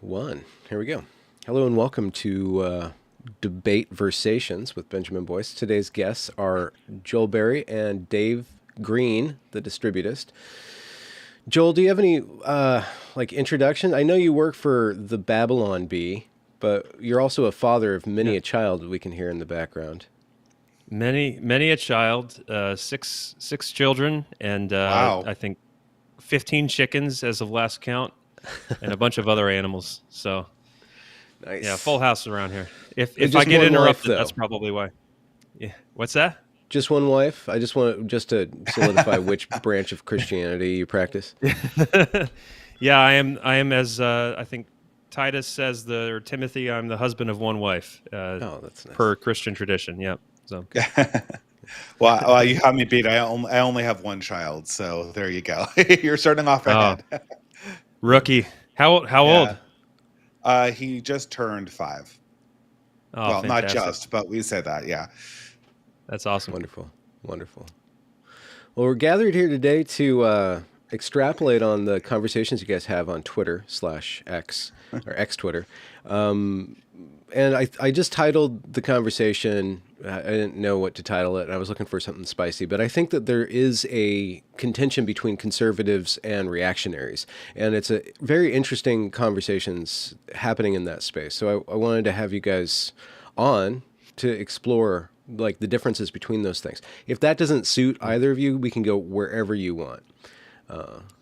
One. Here we go. Hello and welcome to Debate Versations with Benjamin Boyce. Today's guests are Joel Berry and Dave Greene, the distributist. Joel, do you have any introduction? I know you work for the Babylon Bee, but you're also a father of many Yeah. a child we can hear in the background. Many a child, six children, and Wow. I think 15 chickens as of last count, and a bunch of other animals. So yeah, Nice. full house around here. If I Just get one wife, interrupted, that's though. probably why. Yeah. What's that? Just one wife. I just want to solidify which branch of Christianity you practice. Yeah, I am as I think Titus says or Timothy. I'm the husband of one wife, Oh, that's nice. per Christian tradition. Yep. So Well, you have me beat. I only have one child, so there you go. You're starting off oh, ahead. rookie. How old? Yeah. He just turned 5. Oh, Well, not fantastic. just, but we say that. Yeah. That's awesome. Wonderful. Wonderful. Well, we're gathered here today to extrapolate on the conversations you guys have on Twitter/X or X Twitter. And I just titled the conversation. I didn't know what to title it, and I was looking for something spicy. But I think that there is a contention between conservatives and reactionaries, and it's a very interesting conversations happening in that space. So I wanted to have you guys on to explore like the differences between those things. If that doesn't suit either of you, we can go wherever you want.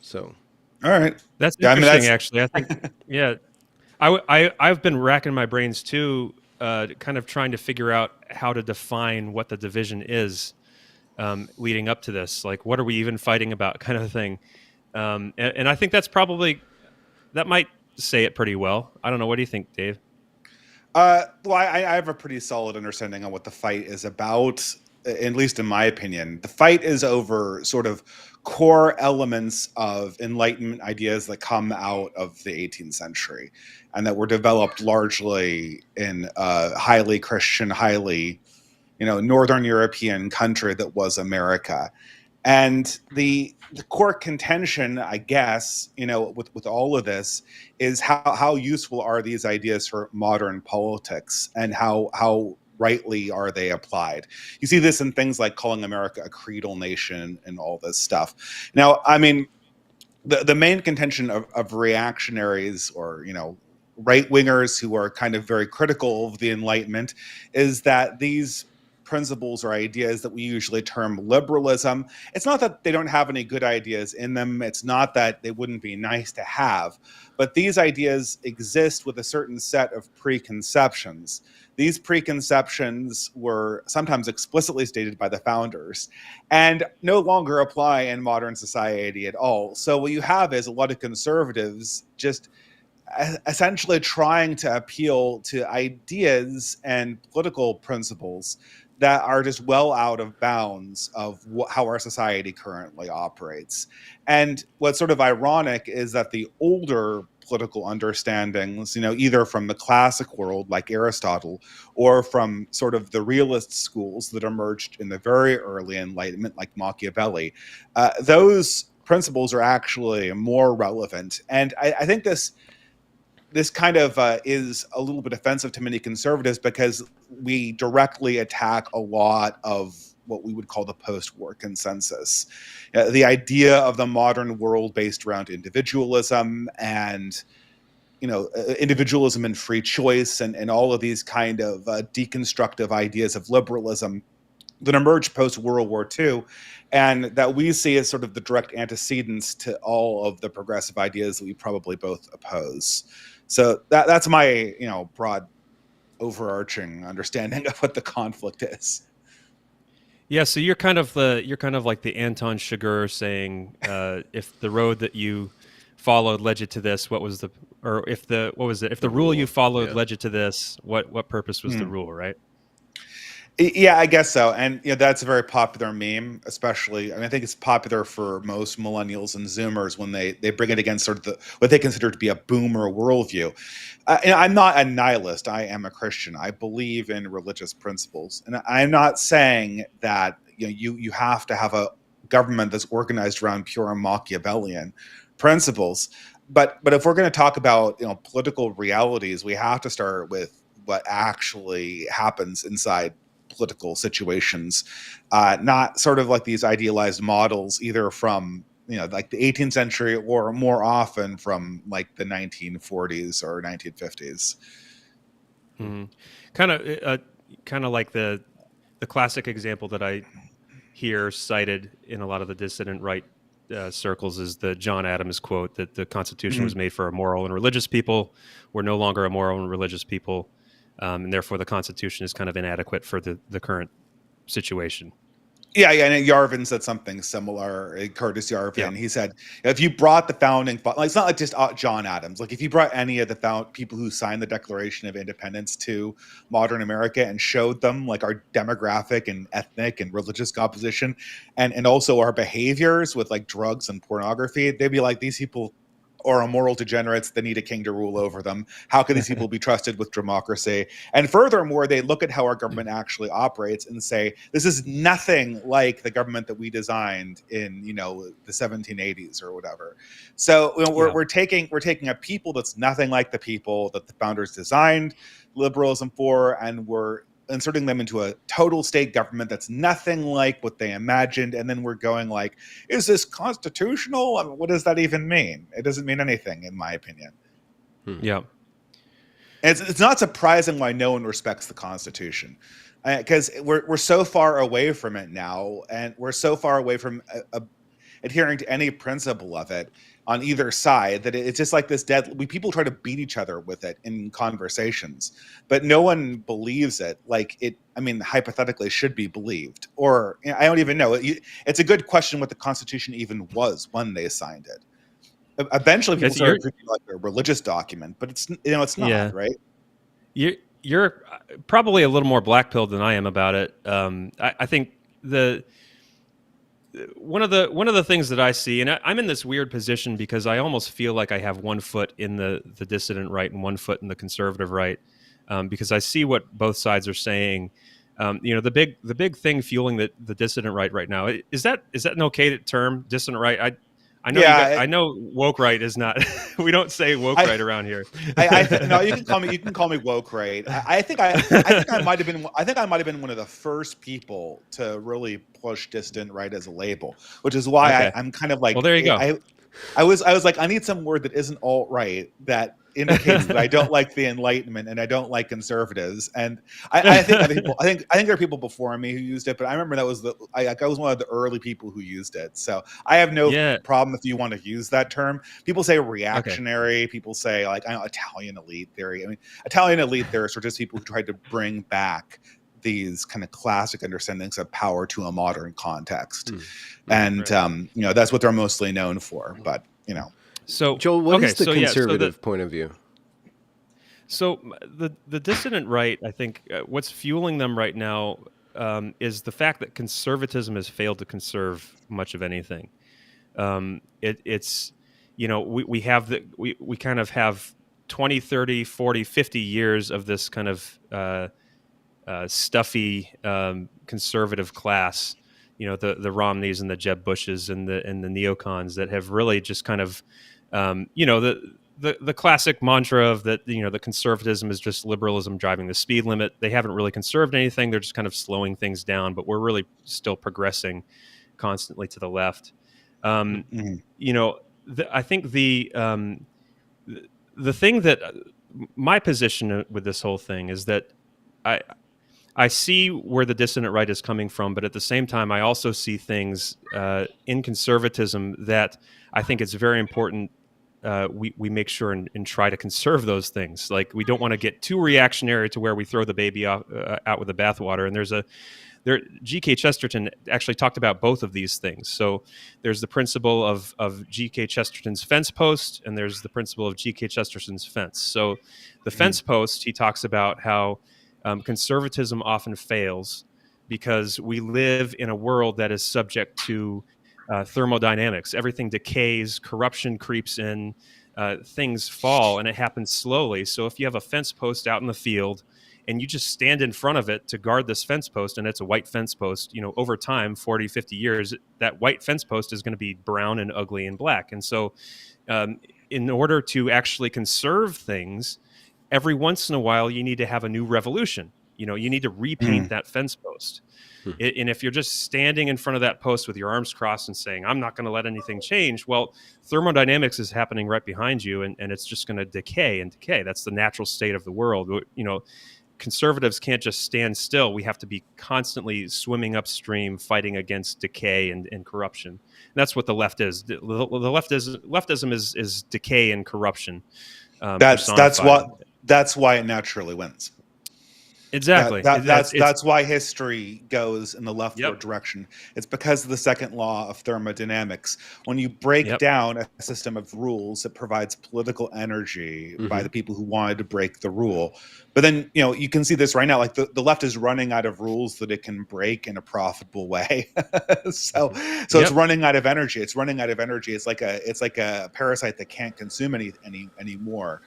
So All right. That's Yeah. I mean, interesting, that's actually. I think, yeah, I've been racking my brains too, kind of trying to figure out how to define what the division is, leading up to this. Like, what are we even fighting about, kind of thing. And I think that might say it pretty well. I don't know. What do you think, Dave? well, I have a pretty solid understanding on what the fight is about, at least in my opinion. The fight is over sort of core elements of Enlightenment ideas that come out of the 18th century and that were developed largely in a highly Christian, highly, Northern European country that was America. And the core contention, I guess, with all of this is how useful are these ideas for modern politics, and how rightly are they applied. You see this in things like calling America a creedal nation and all this stuff. Now, I mean, the main contention of reactionaries, or right wingers who are kind of very critical of the Enlightenment, is that these principles or ideas that we usually term liberalism, it's not that they don't have any good ideas in them, it's not that they wouldn't be nice to have, but these ideas exist with a certain set of preconceptions. These preconceptions were sometimes explicitly stated by the founders and no longer apply in modern society at all. So what you have is a lot of conservatives just essentially trying to appeal to ideas and political principles that are just well out of bounds of how our society currently operates. And what's sort of ironic is that the older political understandings, either from the classic world like Aristotle or from sort of the realist schools that emerged in the very early Enlightenment like Machiavelli, those principles are actually more relevant. And I think this kind of is a little bit offensive to many conservatives because we directly attack a lot of what we would call the post-war consensus. The idea of the modern world based around individualism and individualism and free choice and all of these kind of deconstructive ideas of liberalism that emerged post-World War II, and that we see as sort of the direct antecedents to all of the progressive ideas that we probably both oppose. So that's my broad overarching understanding of what the conflict is. Yeah, so you're kind of like the Anton Chigurh saying, if the road that you followed led you to this, what was the or if the what was it? If the rule you followed Yeah. led you to this, what purpose was the Hmm. rule, right? Yeah, I guess so. And that's a very popular meme, especially, and I think it's popular for most millennials and Zoomers when they bring it against sort of what they consider to be a boomer worldview. I'm not a nihilist. I am a Christian. I believe in religious principles, and I'm not saying that you have to have a government that's organized around pure Machiavellian principles. but if we're going to talk about political realities, we have to start with what actually happens inside political situations, not sort of like these idealized models, either from like the 18th century or more often from like the 1940s or 1950s. Mm. Kind of like the classic example that I hear cited in a lot of the dissident right circles is the John Adams quote that the Constitution Mhm. was made for a moral and religious people. We're no longer a moral and religious people, and therefore the Constitution is kind of inadequate for the current situation. Yeah, and Yarvin said something similar. Curtis Yeah. Yarvin, he said, if you brought the founding, like it's not like just John Adams. Like if you brought any of the people who signed the Declaration of Independence to modern America and showed them like our demographic and ethnic and religious composition, and also our behaviors with like drugs and pornography, they'd be like, these people are immoral degenerates that need a king to rule over them. How can these people be trusted with democracy? And furthermore, they look at how our government actually operates and say, this is nothing like the government that we designed in, the 1780s or whatever. So we're taking a people that's nothing like the people that the founders designed liberalism for, and we're inserting them into a total state government that's nothing like what they imagined. And then we're going like, is this constitutional? I mean, what does that even mean? It doesn't mean anything, in my opinion. Yeah. And it's not surprising why no one respects the Constitution, because we're so far away from it now, and we're so far away from adhering to any principle of it on either side that it's just like this people try to beat each other with it in conversations, but no one believes it. Like it, I mean, hypothetically should be believed, or I don't even know. It's a good question what the Constitution even was when they signed it. Eventually people started treating it like a religious document, but it's not, right? You're probably a little more black-pilled than I am about it. I think one of the things that I see, and I'm in this weird position because I almost feel like I have one foot in the dissident right and one foot in the conservative right, because I see what both sides are saying. The big thing fueling the dissident right now, is that an okay term, dissident right? I know I know woke right is not. We don't say woke right around here. No, you can call me woke right. I think I might have been one of the first people to really push dissident right as a label, which is why I'm kind of like, well, there you go. I was like, I need some word that isn't alt right that indicates that I don't like the Enlightenment and I don't like conservatives. And I think there are people before me who used it, but I remember that was I was one of the early people who used it. So I have no problem if you want to use that term. People say reactionary. Okay. People say like Italian elite theory. I mean, Italian elite theorists are just people who tried to bring back these kind of classic understandings of power to a modern context. And that's what they're mostly known for. But so Joel, what is the conservative point of view? So the dissident right, I think what's fueling them right now is the fact that conservatism has failed to conserve much of anything. It's we kind of have 20, 30, 40, 50 years of this kind of stuffy conservative class, the Romneys and the Jeb Bushes and the neocons that have really just kind of the classic mantra of that the conservatism is just liberalism driving the speed limit. They haven't really conserved anything. They're just kind of slowing things down, but we're really still progressing constantly to the left. I think the thing that my position with this whole thing is that I see where the dissident right is coming from, but at the same time, I also see things in conservatism that I think it's very important we make sure and try to conserve those things. Like we don't want to get too reactionary to where we throw the baby out with the bathwater. And G.K. Chesterton actually talked about both of these things. So there's the principle of G.K. Chesterton's fence post, and there's the principle of G.K. Chesterton's fence. So the fence post, he talks about how conservatism often fails because we live in a world that is subject to thermodynamics. Everything decays, corruption creeps in, things fall, and it happens slowly. So if you have a fence post out in the field and you just stand in front of it to guard this fence post, and it's a white fence post, over time, 40, 50 years, that white fence post is going to be brown and ugly and black. And so in order to actually conserve things, every once in a while you need to have a new revolution. You need to repaint that fence post. And if you're just standing in front of that post with your arms crossed and saying, I'm not going to let anything change, well, thermodynamics is happening right behind you, and it's just going to decay and decay. That's the natural state of the world. Conservatives can't just stand still. We have to be constantly swimming upstream, fighting against decay and corruption. And that's what the left is. Leftism is decay and corruption personified. That's why it naturally wins. Exactly. That's why history goes in the leftward Yep. direction. It's because of the second law of thermodynamics. When you break down a system of rules, it provides political energy by the people who wanted to break the rule. But then, you can see this right now. Like the left is running out of rules that it can break in a profitable way. so it's running out of energy. It's running out of energy. It's like a parasite that can't consume anymore.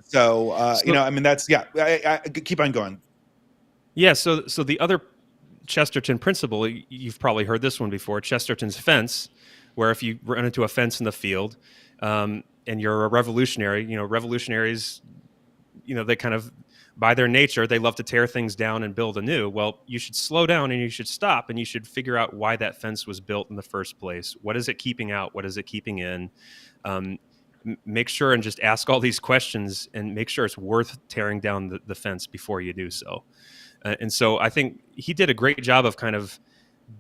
So, that's, I keep on going. Yeah. So the other Chesterton principle, you've probably heard this one before, Chesterton's fence, where if you run into a fence in the field, and you're a revolutionary, revolutionaries, they kind of, by their nature, they love to tear things down and build anew. Well, you should slow down and you should stop and you should figure out why that fence was built in the first place. What is it keeping out? What is it keeping in? Make sure and just ask all these questions and make sure it's worth tearing down the fence before you do so. And so I think he did a great job of kind of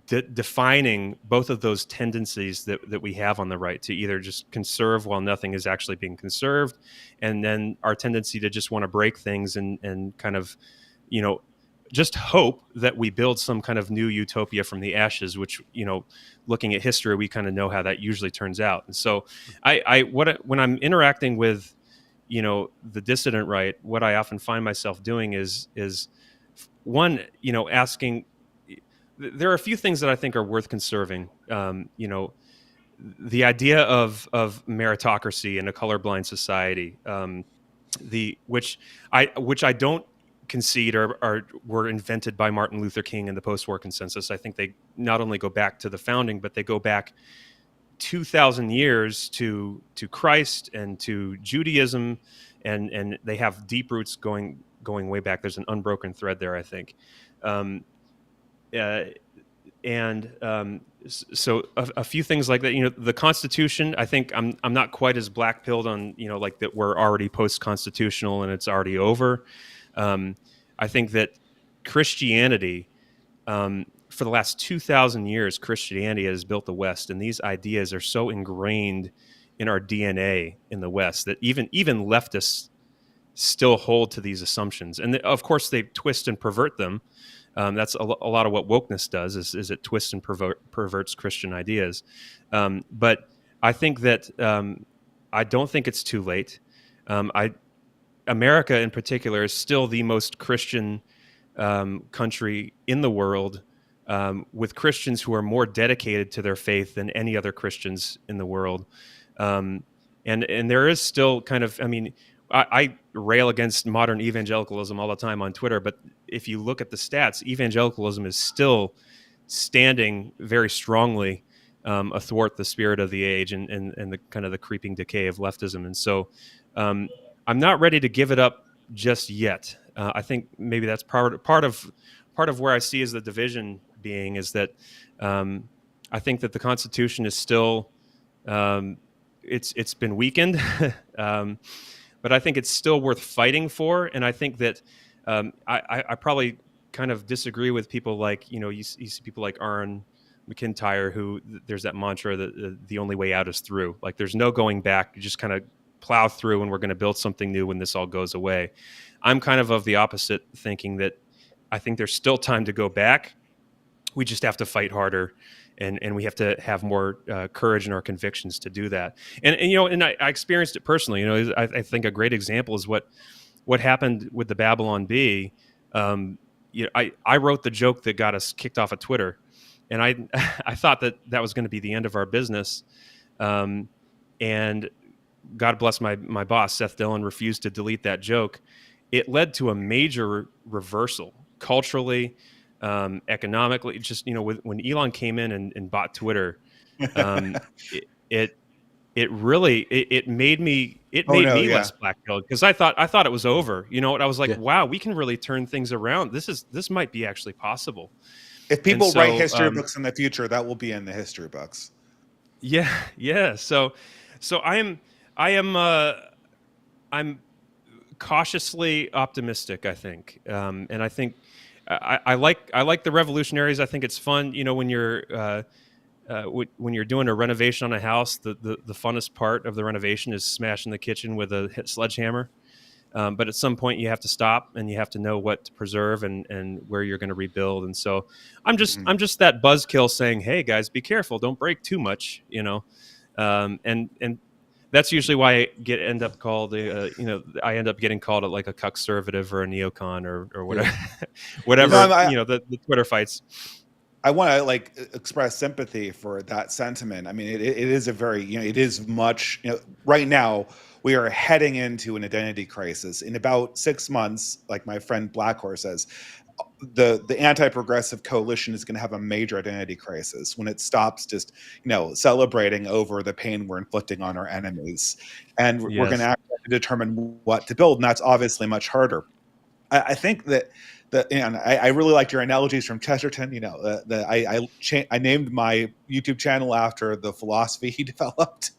defining both of those tendencies that we have on the right, to either just conserve while nothing is actually being conserved, and then our tendency to just want to break things and kind of, just hope that we build some kind of new utopia from the ashes, which, looking at history, we kind of know how that usually turns out. And so when I'm interacting with, the dissident right, what I often find myself doing is one, asking, there are a few things that I think are worth conserving. The idea of meritocracy in a colorblind society, which I don't concede were invented by Martin Luther King and the post-war consensus. I think they not only go back to the founding, but they go back 2,000 years to Christ and to Judaism, and they have deep roots going way back. There's an unbroken thread there, I think. So a few things like that. The Constitution, I think I'm not quite as black-pilled on, like that we're already post-constitutional and it's already over. I think that Christianity, for the last 2,000 years, Christianity has built the West, and these ideas are so ingrained in our DNA in the West that even leftists still hold to these assumptions. And of course, they twist and pervert them. That's a lot of what wokeness does, is it twists and perverts Christian ideas. But I think that I don't think it's too late. America in particular is still the most Christian country in the world, with Christians who are more dedicated to their faith than any other Christians in the world. And there is still kind of, I rail against modern evangelicalism all the time on Twitter, but if you look at the stats, evangelicalism is still standing very strongly athwart the spirit of the age and the kind of the creeping decay of leftism. And so I'm not ready to give it up just yet. I think maybe that's part of where I see as the division being, is that I think that the Constitution is still it's been weakened, but I think it's still worth fighting for. And I think that I probably kind of disagree with people like, you see people like Aaron McIntyre, who there's that mantra that the only way out is through. Like, there's no going back. You just kind of plow through, and we're going to build something new when this all goes away. I'm kind of the opposite, thinking that I think there's still time to go back. We just have to fight harder, and we have to have more courage in our convictions to do that. And I experienced it personally. I think a great example is what happened with the Babylon Bee. I wrote the joke that got us kicked off of Twitter, and I thought that was going to be the end of our business. And God bless my boss, Seth Dillon, refused to delete that joke. It led to a major reversal culturally, economically. Just when Elon came in and bought Twitter, it it made me Oh no, yeah. less black pilled, because I thought it was over. You know, and I was like, Yeah. wow, we can really turn things around. This might be actually possible. If And people write so history books in the future, that will be in the history books. yeah, yeah. So I am I'm cautiously optimistic, I think, and I think I like the revolutionaries. I think it's fun, you know, when you're doing a renovation on a house. The funnest part of the renovation is smashing the kitchen with a sledgehammer. But at some point, you have to stop and you have to know what to preserve and where you're going to rebuild. And so Mhm. I'm just that buzzkill saying, "Hey guys, be careful, don't break too much," you know. And that's usually why I end up called you know, I end up getting called like a conservative or a neocon or Yeah. whatever No, whatever, you know, the Twitter fights. I want to like express sympathy for that sentiment. I mean, it is a very, you know, it is much, you know, right now we are heading into an identity crisis. In about 6 months, like my friend Blackhorse says, the anti-progressive coalition is going to have a major identity crisis when it stops just, you know, celebrating over the pain we're inflicting on our enemies, and we're going to Yes. have to determine what to build, and that's obviously much harder. I think that and I really liked your analogies from Chesterton. You know, I named my YouTube channel after the philosophy he developed.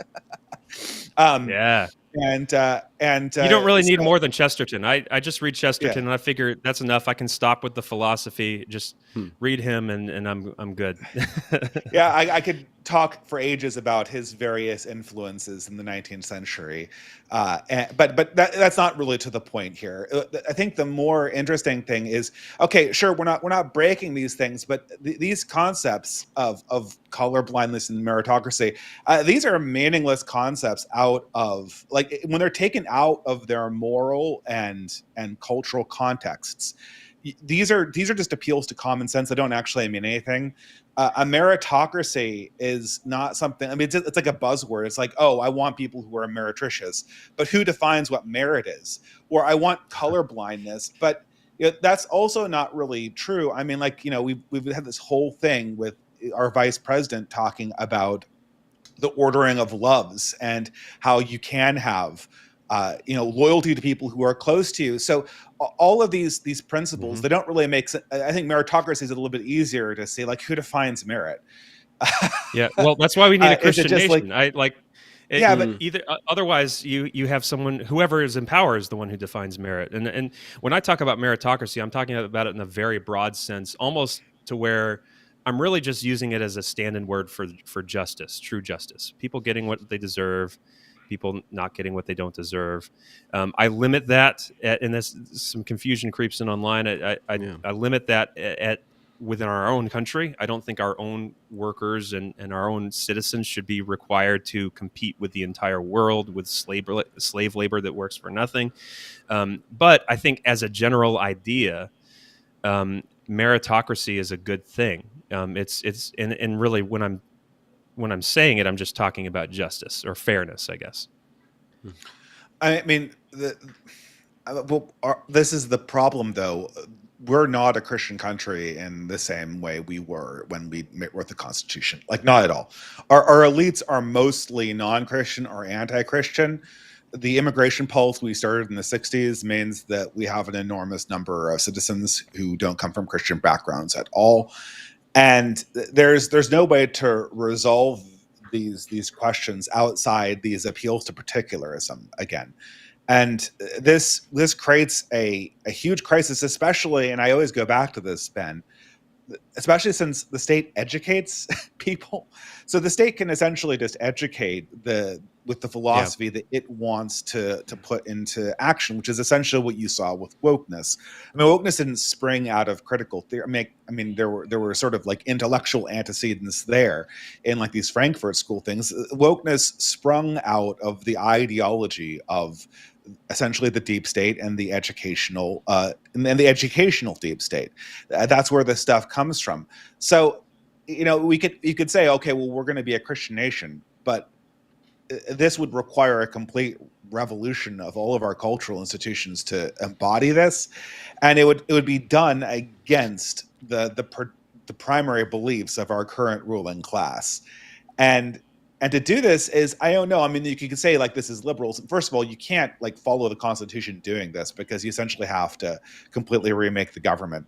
um, Yeah. and You don't really need so more than Chesterton. I just read yeah, Chesterton and I figure that's enough. I can stop with the philosophy. Just Hmm. read him and I'm good. yeah, I could talk for ages about his various influences in the 19th century, but that's not really to the point here. I think the more interesting thing is, okay, sure, we're not breaking these things, but these concepts of color blindness and meritocracy, these are meaningless concepts out of, like, when they're taken out of their moral and cultural contexts. These are just appeals to common sense that don't actually mean anything. A meritocracy is not something. I mean, it's like a buzzword. It's like, oh, I want people who are meretricious, but who defines what merit is? Or I want color blindness, but that's also not really true. I mean, like, you know, we've had this whole thing with our vice president talking about the ordering of loves and how you can have you know, loyalty to people who are close to you. So all of these principles, Hmm. they don't really make sense. I think meritocracy is a little bit easier to see, like, who defines merit. Yeah, well, that's why we need a Is it Christian just like, nation. I like yeah, it, but Mm. either otherwise you have someone, whoever is in power is the one who defines merit. And when I talk about meritocracy, I'm talking about it in a very broad sense, almost to where I'm really just using it as a stand-in word for justice, true justice. People getting what they deserve, people not getting what they don't deserve. I limit that and this some confusion creeps in online. Yeah. I limit that at within our own country. I don't think our own workers and our own citizens should be required to compete with the entire world with slave labor that works for nothing. But I think as a general idea, meritocracy is a good thing. It's and really when I'm saying it, I'm just talking about justice or fairness, I guess. I mean, well, this is the problem, though. We're not a Christian country in the same way we were when we wrote the Constitution. Like, not at all. Our elites are mostly non-Christian or anti-Christian. The immigration policy we started in the 60s means that we have an enormous number of citizens who don't come from Christian backgrounds at all. And there's no way to resolve these questions outside these appeals to particularism again. And this creates a huge crisis, especially, and I always go back to this, Ben, especially since the state educates people. So the state can essentially just educate the with the Yeah. philosophy that it wants to put into action, which is essentially what you saw with wokeness. I mean, wokeness didn't spring out of critical theory. I mean, there were sort of like intellectual antecedents there in like these Frankfurt School things. Wokeness sprung out of the ideology of essentially the deep state and the educational and the educational deep state. That's where this stuff comes from. So, you know, you could say, okay, well, we're going to be a Christian nation, but this would require a complete revolution of all of our cultural institutions to embody this, and it would be done against the primary beliefs of our current ruling class. And And to do this is, I don't know. I mean, you could say like this is liberals. First of all, you can't like follow the Constitution doing this because you essentially have to completely remake the government.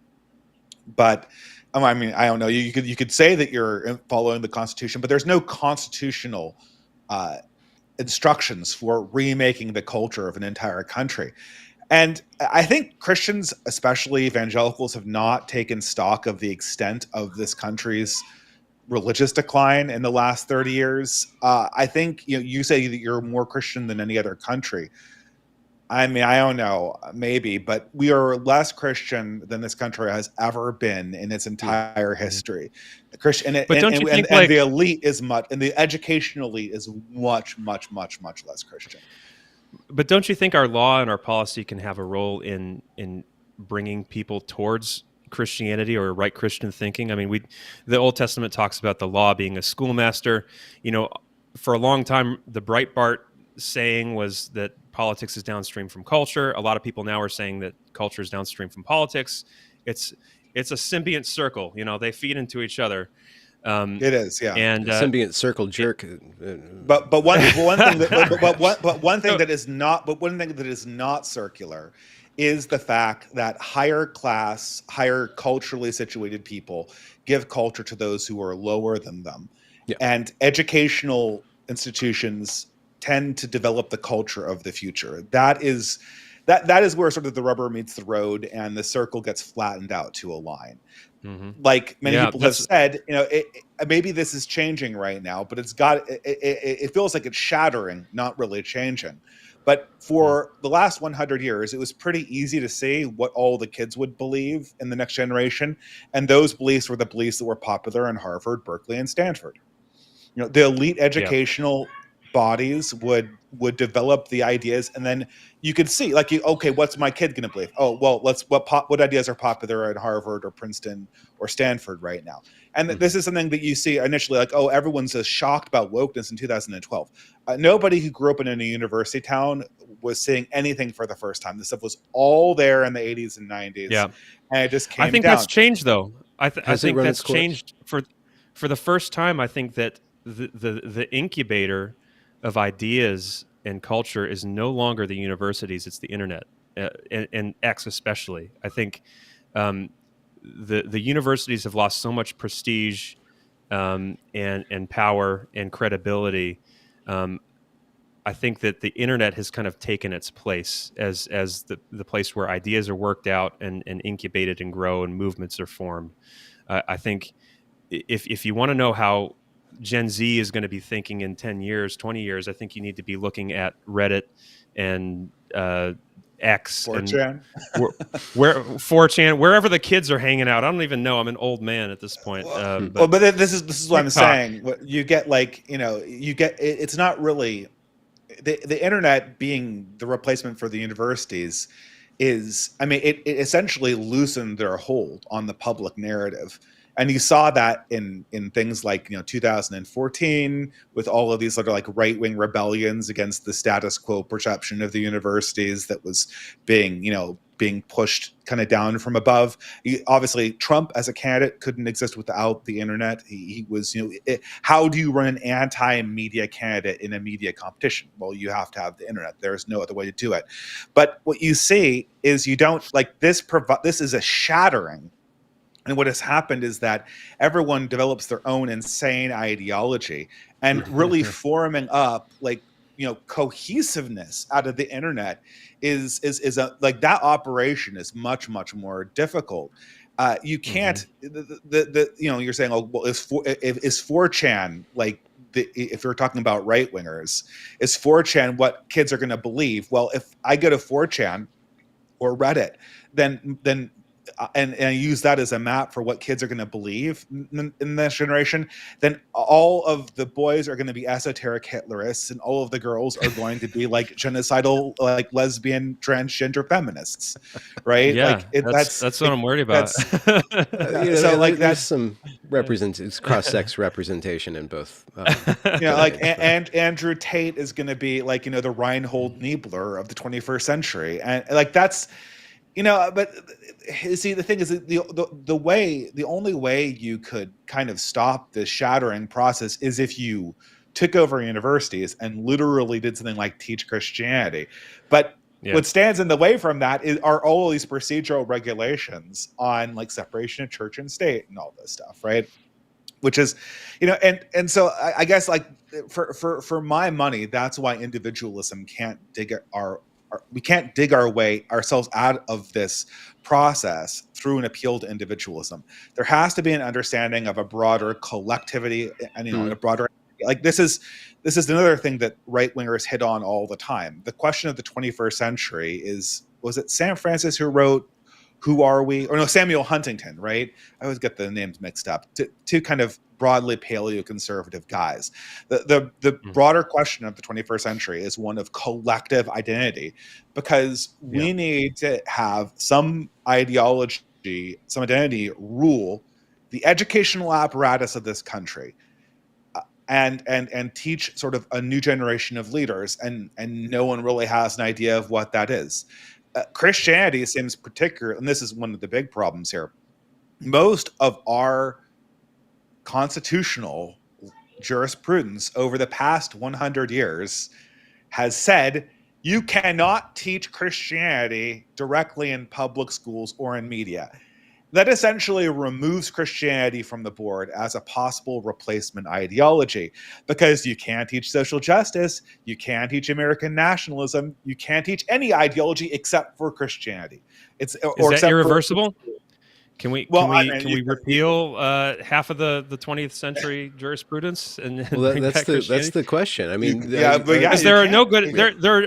But I mean, I don't know. You could say that you're following the Constitution, but there's no constitutional uh, instructions for remaking the culture of an entire country. And I think Christians, especially evangelicals, have not taken stock of the extent of this country's religious decline in the last 30 years. I think you say that you're more Christian than any other country. I mean, I don't know, maybe, but we are less Christian than this country has ever been in its entire history. Christian, But don't you think and the like elite is much, and the educational elite is much, much, much, much less Christian. But don't you think our law and our policy can have a role in bringing people towards Christianity or right Christian thinking? I mean, the Old Testament talks about the law being a schoolmaster. You know, for a long time, the Breitbart saying was that politics is downstream from culture. A lot of people now are saying that culture is downstream from politics. It's a symbiont circle. You know, they feed into each other. It is, yeah. And Symbiont circle jerk. But one thing that one thing So- that is not circular is the fact that higher class, higher culturally situated people give culture to those who are lower than them. Yeah. And educational institutions tend to develop the culture of the future. That is where sort of the rubber meets the road and the circle gets flattened out to a line. Like many people have said, maybe this is changing right now, but it feels like it's shattering, not really changing. But for the last 100 years, it was pretty easy to see what all the kids would believe in the next generation. And those beliefs were the beliefs that were popular in Harvard, Berkeley, and Stanford. The elite educational bodies would develop the ideas, and then you could see okay, what's my kid going to believe? Oh, well, what ideas are popular at Harvard or Princeton or Stanford right now? And this is something that you see initially, like, oh, everyone's as shocked about wokeness in 2012. Nobody who grew up in a university town was seeing anything for the first time. This stuff was all there in the 80s and 90s. Yeah, and it just came I think down. that's changed, though. I think that's its course? changed for the first time. I think that the incubator of ideas and culture is no longer the universities; it's the internet, and X especially. I think the universities have lost so much prestige and power and credibility. I think that the internet has kind of taken its place as the place where ideas are worked out and incubated and grow and movements are formed. I think if you want to know how Gen Z is going to be thinking in 10 years, 20 years, I think you need to be looking at Reddit and X 4chan. and where 4chan, wherever the kids are hanging out. I don't even know. I'm an old man at this point. But this is what I'm saying. You get it's not really the internet being the replacement for the universities is, I mean, it essentially loosened their hold on the public narrative. And you saw that in things like 2014 with all of these sort of like right-wing rebellions against the status quo perception of the universities that was being pushed kind of down from above. Obviously, Trump as a candidate couldn't exist without the internet. He was, how do you run an anti-media candidate in a media competition? Well, you have to have the internet. There's no other way to do it. But what you see is you don't like this. This is a shattering. And what has happened is that everyone develops their own insane ideology and really forming up cohesiveness out of the internet is like that operation is much, much more difficult. You can't you're saying, oh, well, is 4chan if you're talking about right wingers, is 4chan what kids are going to believe? Well, if I go to 4chan or Reddit, then and use that as a map for what kids are going to believe in this generation, then all of the boys are going to be esoteric Hitlerists, and all of the girls are going to be like genocidal, like lesbian, transgender feminists, right? Yeah, Like that's what I'm worried about. So like there's some it's cross-sex representation in both. And Andrew Tate is going to be like the Reinhold Niebler of the 21st century, and like that's. But see, the thing is that the only way you could kind of stop this shattering process is if you took over universities and literally did something like teach Christianity. But what stands in the way from that are all these procedural regulations on like separation of church and state and all this stuff, right? Which is, and so I guess like for my money, that's why individualism can't we can't dig our way ourselves out of this process through an appeal to individualism. There has to be an understanding of a broader collectivity, and a broader, like this is another thing that right wingers hit on all the time. The question of the 21st century was it Sam Francis who wrote Who Are We? Or no, Samuel Huntington, right? I always get the names mixed up. Two kind of broadly paleoconservative guys. The broader question of the 21st century is one of collective identity, because we need to have some ideology, some identity rule the educational apparatus of this country. And teach sort of a new generation of leaders, and no one really has an idea of what that is. Christianity seems particular, and this is one of the big problems here. Most of our constitutional jurisprudence over the past 100 years has said you cannot teach Christianity directly in public schools or in media. That essentially removes Christianity from the board as a possible replacement ideology, because you can't teach social justice, you can't teach American nationalism, you can't teach any ideology except for Christianity. Is that irreversible? Can we repeal half of the 20th century jurisprudence and bring back Christianity? That's the question. I mean, because there are no good.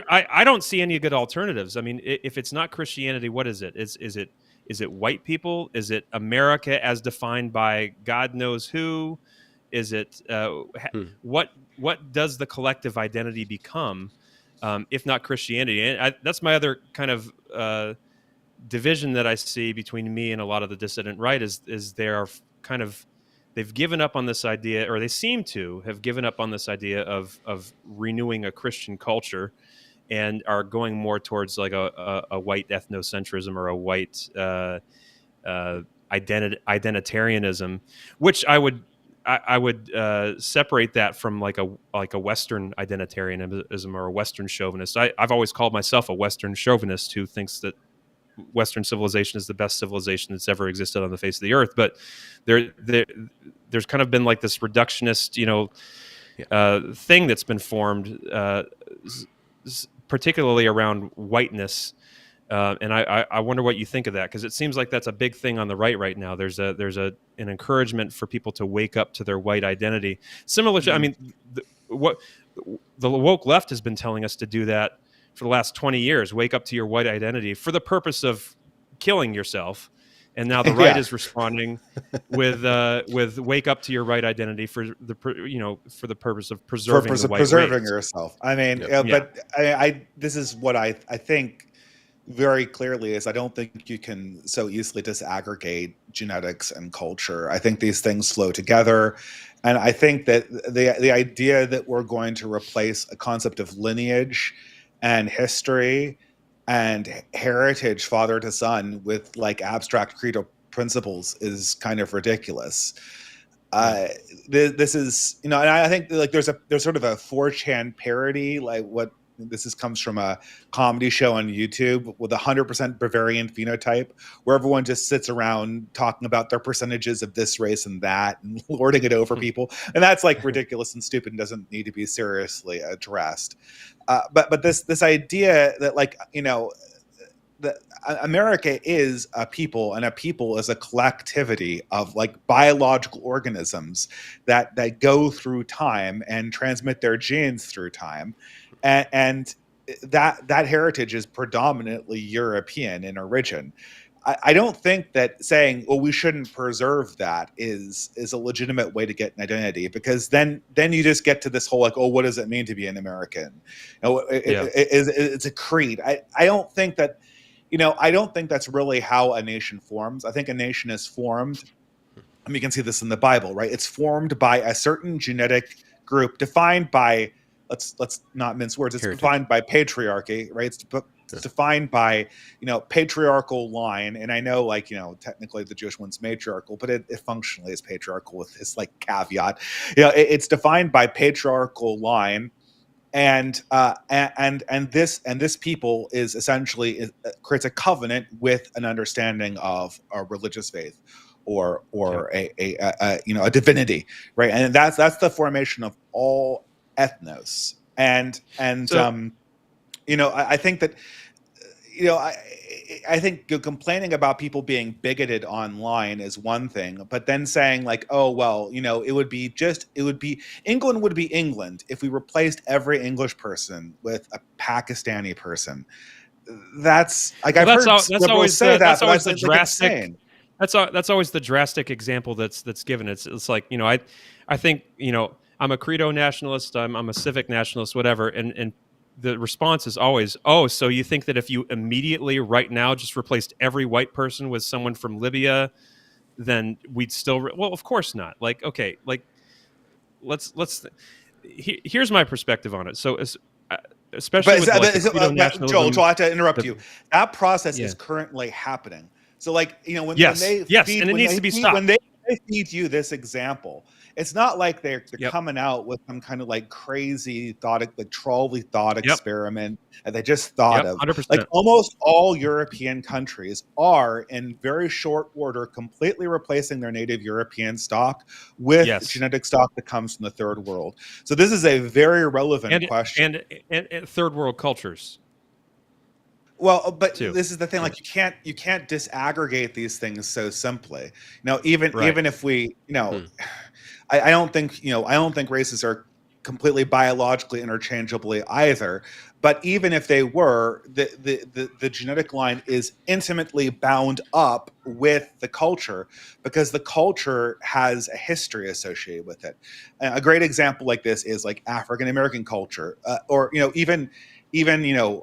I don't see any good alternatives. I mean, if it's not Christianity, what is it? Is it white people? Is it America as defined by God knows who? Is it what does the collective identity become if not Christianity? And that's my other kind of division that I see between me and a lot of the dissident right is they've given up on this idea, or they seem to have given up on this idea of renewing a Christian culture, and are going more towards like a white ethnocentrism or a white identitarianism, which I would separate that from like a Western identitarianism or a Western chauvinist. I've always called myself a Western chauvinist who thinks that Western civilization is the best civilization that's ever existed on the face of the earth. But there's kind of been like this reductionist, thing that's been formed, particularly around whiteness. And I wonder what you think of that, because it seems like that's a big thing on the right now. There's an encouragement for people to wake up to their white identity. Similar to, I mean, what the woke left has been telling us to do that for the last 20 years, wake up to your white identity for the purpose of killing yourself. And now the right is responding with wake up to your right identity for the purpose of preserving the white preserving race. yourself. I mean, but I this is what I think very clearly is I don't think you can so easily disaggregate genetics and culture. I think these things flow together. And I think that the idea that we're going to replace a concept of lineage and history and heritage father to son with like abstract creedal principles is kind of ridiculous. This is, and I think like there's sort of a 4chan parody, like what this comes from a comedy show on YouTube with 100% Bavarian phenotype, where everyone just sits around talking about their percentages of this race and that and lording it over people. And that's like ridiculous and stupid and doesn't need to be seriously addressed. But this idea that that America is a people, and a people is a collectivity of like biological organisms that go through time and transmit their genes through time. And that heritage is predominantly European in origin. I don't think that saying, well, we shouldn't preserve that is a legitimate way to get an identity, because then you just get to this whole like, oh, what does it mean to be an American? It's a creed. I don't think that, I don't think that's really how a nation forms. I think a nation is formed, and you can see this in the Bible, right? It's formed by a certain genetic group defined by, let's not mince words. It's defined by patriarchy, right? It's defined by, patriarchal line. And I know, like, technically the Jewish one's matriarchal, but it functionally is patriarchal with this like caveat. It's defined by patriarchal line, and this people is essentially creates a covenant with an understanding of a religious faith, or a divinity, right? And that's the formation of all ethnos. And So I think that, I think complaining about people being bigoted online is one thing, but then saying like, oh well, England would be England if we replaced every English person with a Pakistani person. That's like, well, I've heard that's liberals always say the that, that's but always that's the like drastic. insane. That's always the drastic example that's given. It's like, I think, I'm a credo nationalist. I'm a civic nationalist, whatever. And the response is always, oh, so you think that if you immediately right now just replaced every white person with someone from Libya, then we'd still well, of course not. Like, okay, like let's here's my perspective on it. So uh, especially with like the credo But Joel, nationalism, I have to interrupt the you. That process yeah. is currently happening. So, like, when Yes, they yes, feed and it when needs they to be feed when stopped. they feed you this example, it's not like they're Yep, coming out with some kind of like crazy thought, like trolley thought yep, experiment that they just thought yep, of. Like 100%. almost all European countries are in very short order completely replacing their native European stock with Yes, genetic stock that comes from the third world. So this is a very relevant and question. and third world cultures Well, but too. this is the thing. Yeah, Like, you can't disaggregate these things so simply. Even right. even if we, Hmm. I don't think races are completely biologically interchangeably either. But even if they were, the genetic line is intimately bound up with the culture, because the culture has a history associated with it. A great example like this is like African American culture, or even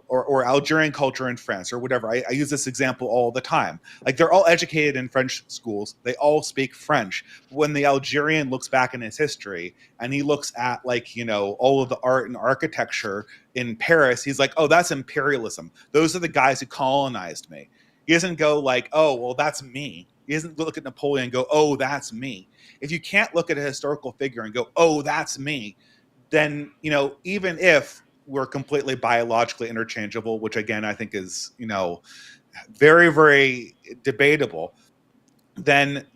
or Algerian culture in France or whatever. I use this example all the time. Like, they're all educated in French schools, they all speak French. When the Algerian looks back in his history and he looks at, like, all of the art and architecture in Paris, he's like, oh, that's imperialism. Those are the guys who colonized me. He doesn't go like, oh well, that's me. He doesn't look at Napoleon and go, oh, that's me. If you can't look at a historical figure and go, oh, that's me, then, even if we're completely biologically interchangeable, which again I think is, very, very debatable, then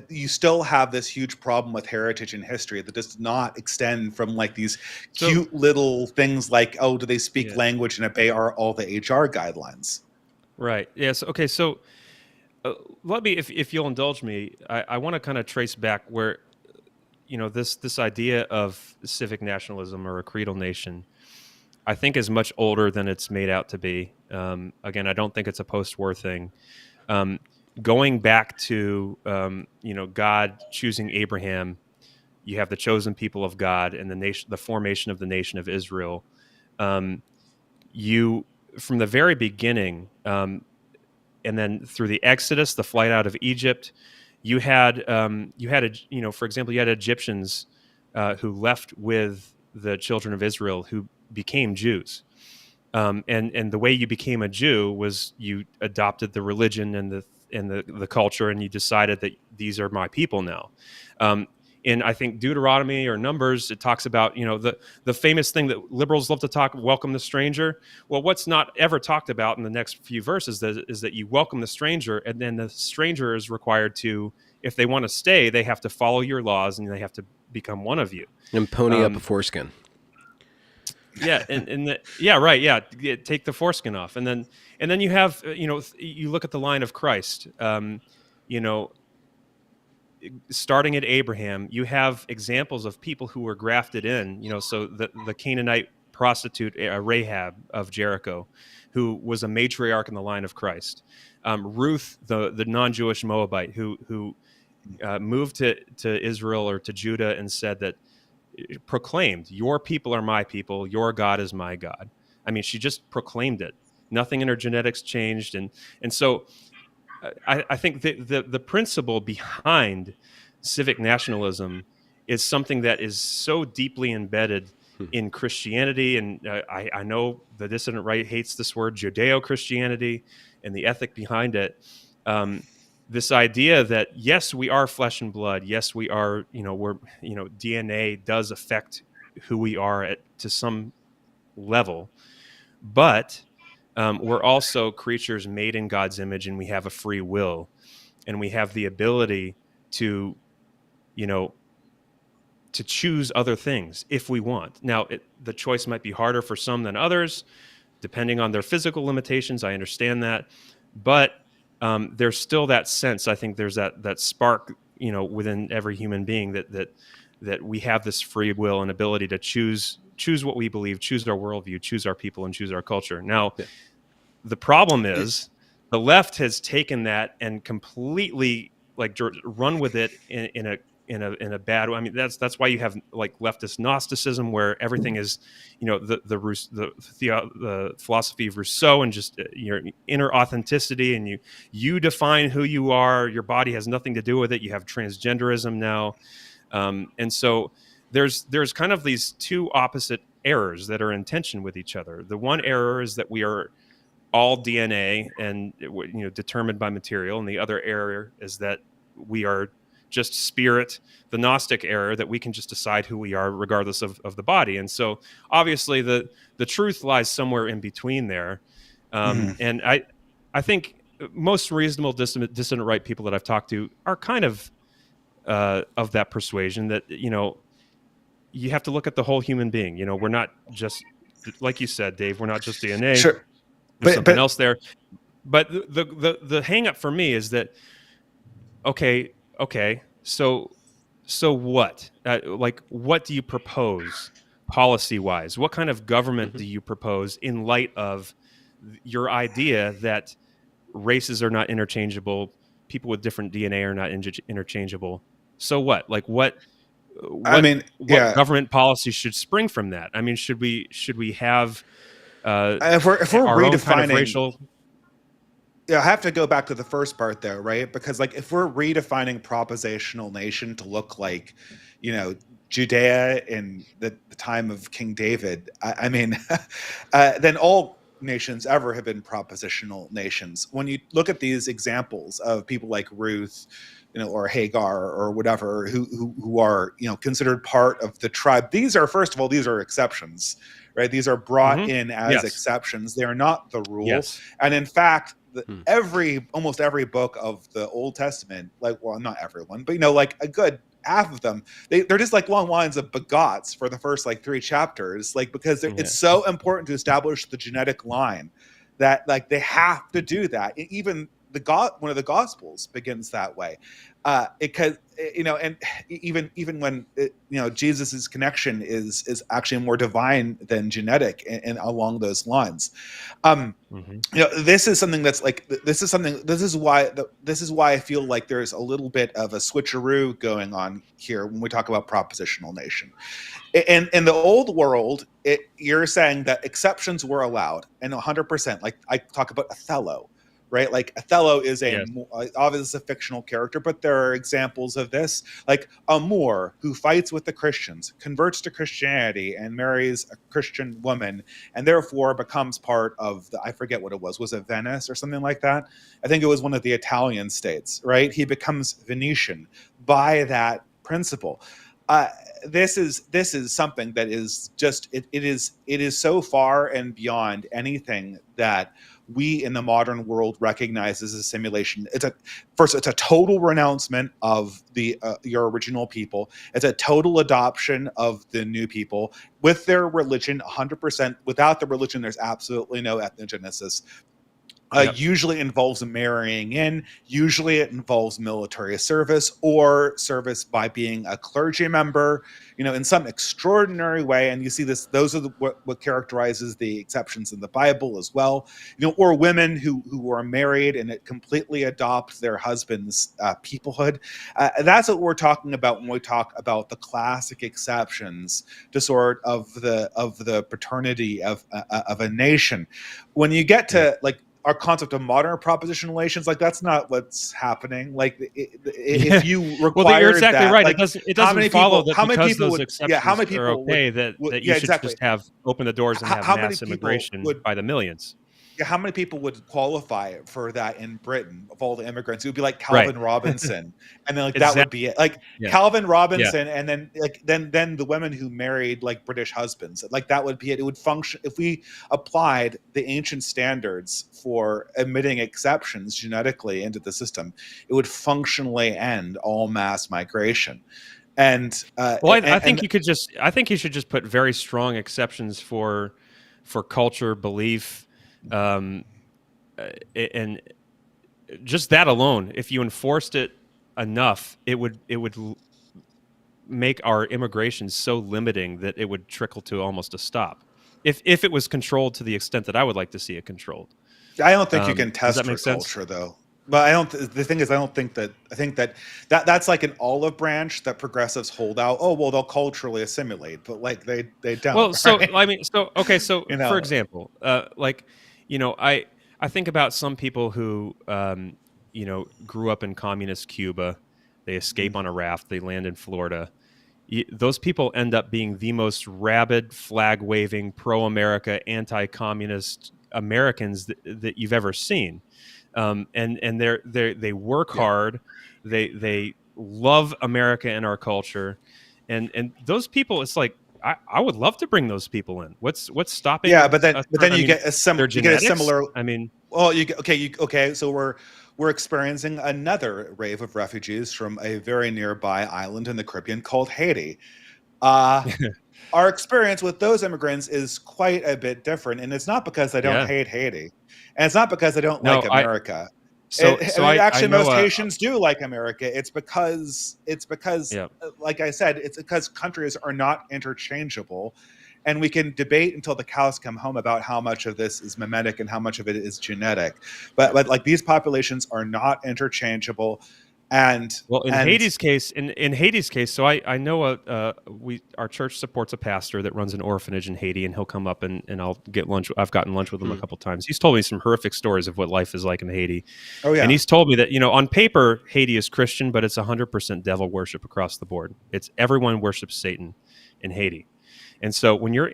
you still have this huge problem with heritage and history that does not extend from like these So cute little things like, oh, do they speak yeah, language and obey all the HR guidelines? right. Yes. Okay. So let me, if you'll indulge me, I want to kind of trace back where this idea of civic nationalism or a creedal nation, I think is much older than it's made out to be. Again, I don't think it's a post-war thing. Um, Going back to God choosing Abraham, you have the chosen people of God and the nation, the formation of the nation of Israel. Um, you from the very beginning, and then through the Exodus, the flight out of Egypt, for example, you had Egyptians who left with the children of Israel who became Jews. And the way you became a Jew was you adopted the religion and the culture, and you decided that these are my people now. Um, in I think Deuteronomy or Numbers, it talks about the famous thing that liberals love to talk, welcome the stranger. Well, what's not ever talked about in the next few verses is that you welcome the stranger, and then the stranger is required to, if they want to stay, they have to follow your laws and they have to become one of you. And pony up a Um, foreskin. yeah, yeah, right, yeah, take the foreskin off, and then you have you look at the line of Christ. You know, Starting at Abraham, you have examples of people who were grafted in. So the Canaanite prostitute Rahab of Jericho, who was a matriarch in the line of Christ. Ruth, the non-Jewish Moabite, who moved to Israel or to Judah and said that, proclaimed, "Your people are my people, your God is my God." I mean, she just proclaimed it. Nothing in her genetics changed, and so I think the principle behind civic nationalism is something that is so deeply embedded in Christianity, and I know the dissident right hates this word Judeo-Christianity and the ethic behind it. This idea that yes, we are flesh and blood. Yes, we are. We're DNA does affect who we are to some level, but we're also creatures made in God's image, and we have a free will, and we have the ability to you know to choose other things if we want. Now, the choice might be harder for some than others, depending on their physical limitations. I understand that, but there's still that sense. I think there's that spark, within every human being that we have this free will and ability to choose what we believe, choose our worldview, choose our people, and choose our culture. Now, Yeah. the problem is the left has taken that and completely run with it in a bad way. I mean, that's why you have like leftist Gnosticism, where everything is, the philosophy of Rousseau, and just your inner authenticity, and you define who you are. Your body has nothing to do with it. You have transgenderism now, and so there's kind of these two opposite errors that are in tension with each other. The one error is that we are all DNA and determined by material, and the other error is that we are just spirit, the Gnostic error, that we can just decide who we are regardless of the body. And so obviously the truth lies somewhere in between there. And I think most reasonable dissident right people that I've talked to are kind of that persuasion that you have to look at the whole human being. We're not just, like you said, Dave, we're not just DNA. Sure. There's something But else there. But the hang up for me is that okay, so what? What do you propose policy wise? What kind of government do you propose in light of your idea that races are not interchangeable, people with different DNA are not interchangeable? So what? I mean, What yeah. government policy should spring from that? I mean, should we have If we're our own kind of redefining, racial? yeah, I have to go back to the first part there, right? Because like if we're redefining propositional nation to look like, Judea in the time of King David, I mean, then all nations ever have been propositional nations. When you look at these examples of people like Ruth, or Hagar or whatever, who are considered part of the tribe, these are, first of all, these are exceptions, right? These are brought in as Yes. exceptions. They are not the rule. Yes. And in fact, almost every book of the Old Testament, well, not everyone, but like a good half of them, they're just like long lines of begots for the first like 3 chapters, because it's so important to establish the genetic line that like they have to do that. Even one of the Gospels begins that way, because and even when Jesus's connection is actually more divine than genetic, and along those lines. This is something that's like, this is why I feel like there's a little bit of a switcheroo going on here when we talk about propositional nation. In the old world, you're saying that exceptions were allowed, and 100%. Like I talk about Othello, right? Like Othello is obviously a fictional character, but there are examples of this, like a Moor who fights with the Christians, converts to Christianity, and marries a Christian woman, and therefore becomes part of I forget what it was it Venice or something like that? I think it was one of the Italian states, right? He becomes Venetian by that principle. This is something that is just it is so far and beyond anything that we in the modern world recognize as a simulation. It's a total renouncement of your original people. It's a total adoption of the new people with their religion, 100%. Without the religion, there's absolutely no ethnogenesis. Usually involves marrying in. Usually it involves military service or service by being a clergy member, in some extraordinary way. And you see this; those are what characterizes the exceptions in the Bible as well. Or women who are married and it completely adopt their husband's peoplehood. That's what we're talking about when we talk about the classic exceptions to sort of the paternity of a nation. When you get to like our concept of modern proposition relations, like that's not what's happening. Like Yeah. if you Well, you're required exactly that, right. like It doesn't follow that how many because people those would, yeah, how exceptions many are people okay that would you yeah, should exactly. just have open the doors and have How many mass people immigration would, by the millions. yeah, how many people would qualify for that in Britain of all the immigrants? It would be like Right. Calvin Robinson, and then like that would Exactly. be it. Like Yeah. Calvin Yeah. Robinson, and then like then the women who married like British husbands. Like that would be it. It would function if we applied the ancient standards for admitting exceptions genetically into the system. It would functionally end all mass migration. And Well, I think you could just. I think you should just put very strong exceptions for culture, belief, um, and just that alone. If you enforced it enough, it would make our immigration so limiting that it would trickle to almost a stop. If it was controlled to the extent that I would like to see it controlled. I don't think you can Does that test for make sense? culture though. But I don't. The thing is, I don't think that. I think that's like an olive branch that progressives hold out. Oh well, they'll culturally assimilate, but like they Well, don't, so right? I mean, so okay, so You for know. example, like I think about some people who grew up in communist Cuba, they escape on a raft, they land in Florida. Those people end up being the most rabid, flag waving, pro America, anti communist Americans that you've ever seen, and they work Yeah. hard, they love America and our culture, and those people, it's like I would love to bring those people in. What's Yeah, stopping us but from? then I you mean, get a their you get a genetics. similar. I mean, Well, okay. So we're experiencing another wave of refugees from a very nearby island in the Caribbean called Haiti. Uh, our experience with those immigrants is quite a bit different, and it's not because they don't yeah, hate Haiti, and it's not because they don't like no, America. so I so mean, I actually, know most Haitians do like America. It's because, yeah. like I said, it's because countries are not interchangeable, and we can debate until the cows come home about how much of this is mimetic and how much of it is genetic. But like these populations are not interchangeable, and Well, and In Haiti's case, so I know our church supports a pastor that runs an orphanage in Haiti, and he'll come up and I'll get lunch. I've gotten lunch with him a couple times. He's told me some horrific stories of what life is like in Haiti, oh and yeah, he's told me that on paper Haiti is Christian, but it's 100% devil worship across the board. It's everyone worships Satan in Haiti, and so when you're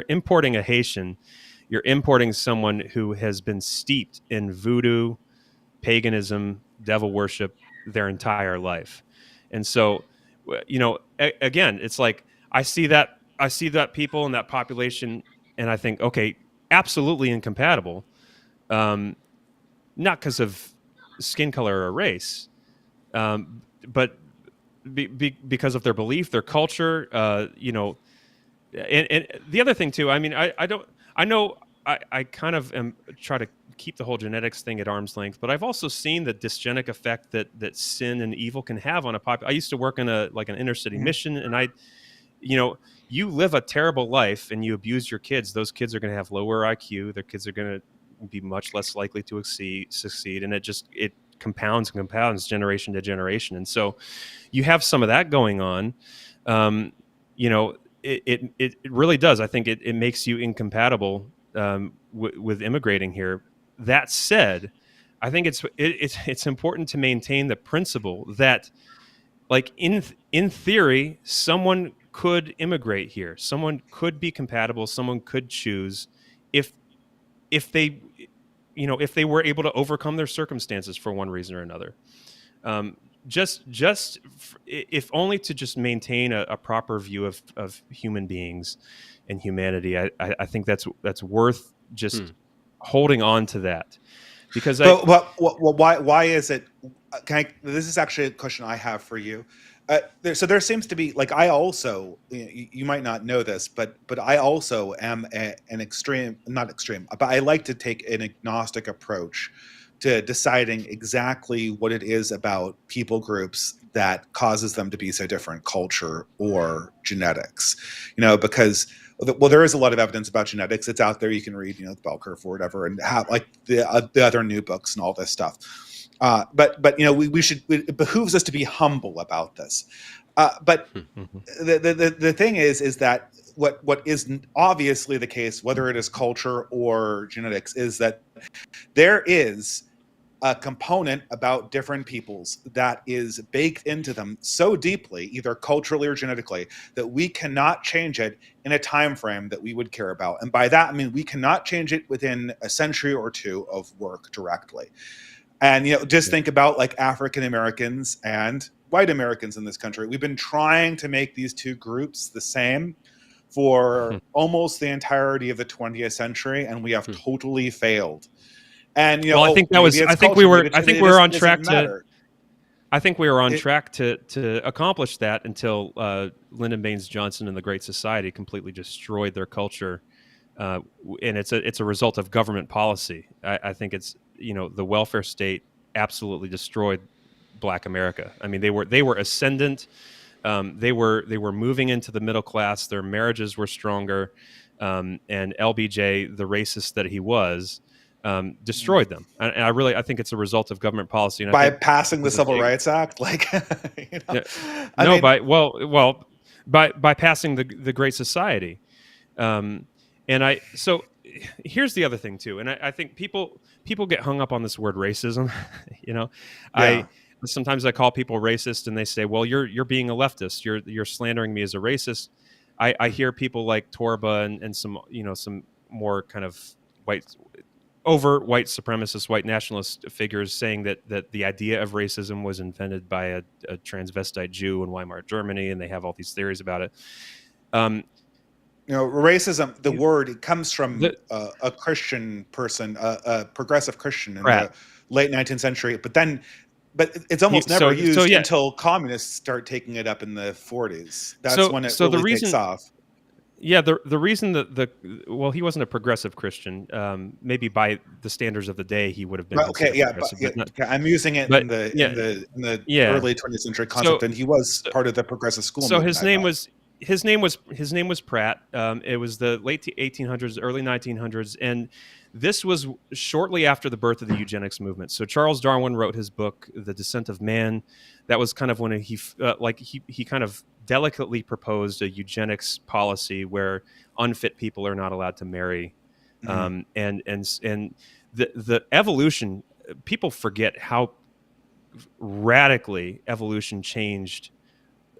importing a Haitian, you're importing someone who has been steeped in voodoo, paganism, devil worship their entire life. And so, again, it's like I see that people in that population, and I think, okay, absolutely incompatible. Not because of skin color or race, but because of their belief, their culture. And the other thing too, I mean, I don't, I know I kind of am try to keep the whole genetics thing at arm's length, but I've also seen the dysgenic effect that sin and evil can have on a pop. I used to work in an inner city Mhm. mission, and you know, you live a terrible life and you abuse your kids. Those kids are going to have lower IQ. Their kids are going to be much less likely to succeed, and it compounds and compounds generation to generation. And so you have some of that going on. Um, you know, it really does. I think it makes you incompatible with immigrating here. That said, I think it's important to maintain the principle that, like in theory, someone could immigrate here. Someone could be compatible. Someone could choose if they if they were able to overcome their circumstances for one reason or another. Um, if only to just maintain a proper view of human beings and humanity. I think that's worth just holding on to that, because Why is it? This is actually a question I have for you. There seems to be like I also you might not know this, but I also am an extreme, not extreme, but I like to take an agnostic approach to deciding exactly what it is about people groups that causes them to be so different, culture or genetics. Because well, there is a lot of evidence about genetics. It's out there. You can read, the bell curve or whatever, and have like the other new books and all this stuff. But it behooves us to be humble about this. But the thing is that what is obviously the case, whether it is culture or genetics, is that there is a component about different peoples that is baked into them so deeply, either culturally or genetically, that we cannot change it in a time frame that we would care about. And by that, I mean we cannot change it within a century or two of work directly. And just think about like African Americans and white Americans in this country. We've been trying to make these two groups the same for almost the entirety of the 20th century, and we have totally failed. And well, I think that maybe was. it's I think culture. we were. Maybe I think it we were just on doesn't track to. matter. I think we were on track to accomplish that until Lyndon Baines Johnson and the Great Society completely destroyed their culture, and it's a result of government policy. I think it's the welfare state absolutely destroyed Black America. I mean, they were ascendant. They were moving into the middle class. Their marriages were stronger, and LBJ, the racist that he was, destroyed them. And I think it's a result of government policy. And I By think passing the there's a Civil big, Rights Act, like yeah, I no, mean, by passing the Great Society. Um, and so here's the other thing too, and I think people get hung up on this word racism. yeah. I sometimes I call people racist, and they say, "Well, you're being a leftist. You're slandering me as a racist." I hear people like Torba and some some more kind of white overt white supremacist, white nationalist figures saying that the idea of racism was invented by a transvestite Jew in Weimar Germany, and they have all these theories about it. Um, Racism, the word, it comes from the a Christian person, a progressive Christian in Pratt. the late 19th century. But it's almost never So used yeah. until communists start taking it up in the 40s. That's So when it so the really takes reason, off. yeah, the reason that well, he wasn't a progressive Christian. Maybe by the standards of the day, he would have been But okay, considered yeah, but progressive, yeah, but not. okay, I'm using it But in the yeah, yeah. early 20th century So concept, and he was part of the progressive school so movement, I thought. his name was Pratt. It was the late 1800s, early 1900s, and this was shortly after the birth of the eugenics movement. So Charles Darwin wrote his book, The Descent of Man. That was kind of when he kind of delicately proposed a eugenics policy where unfit people are not allowed to marry, Mhm. and the evolution. People forget how radically evolution changed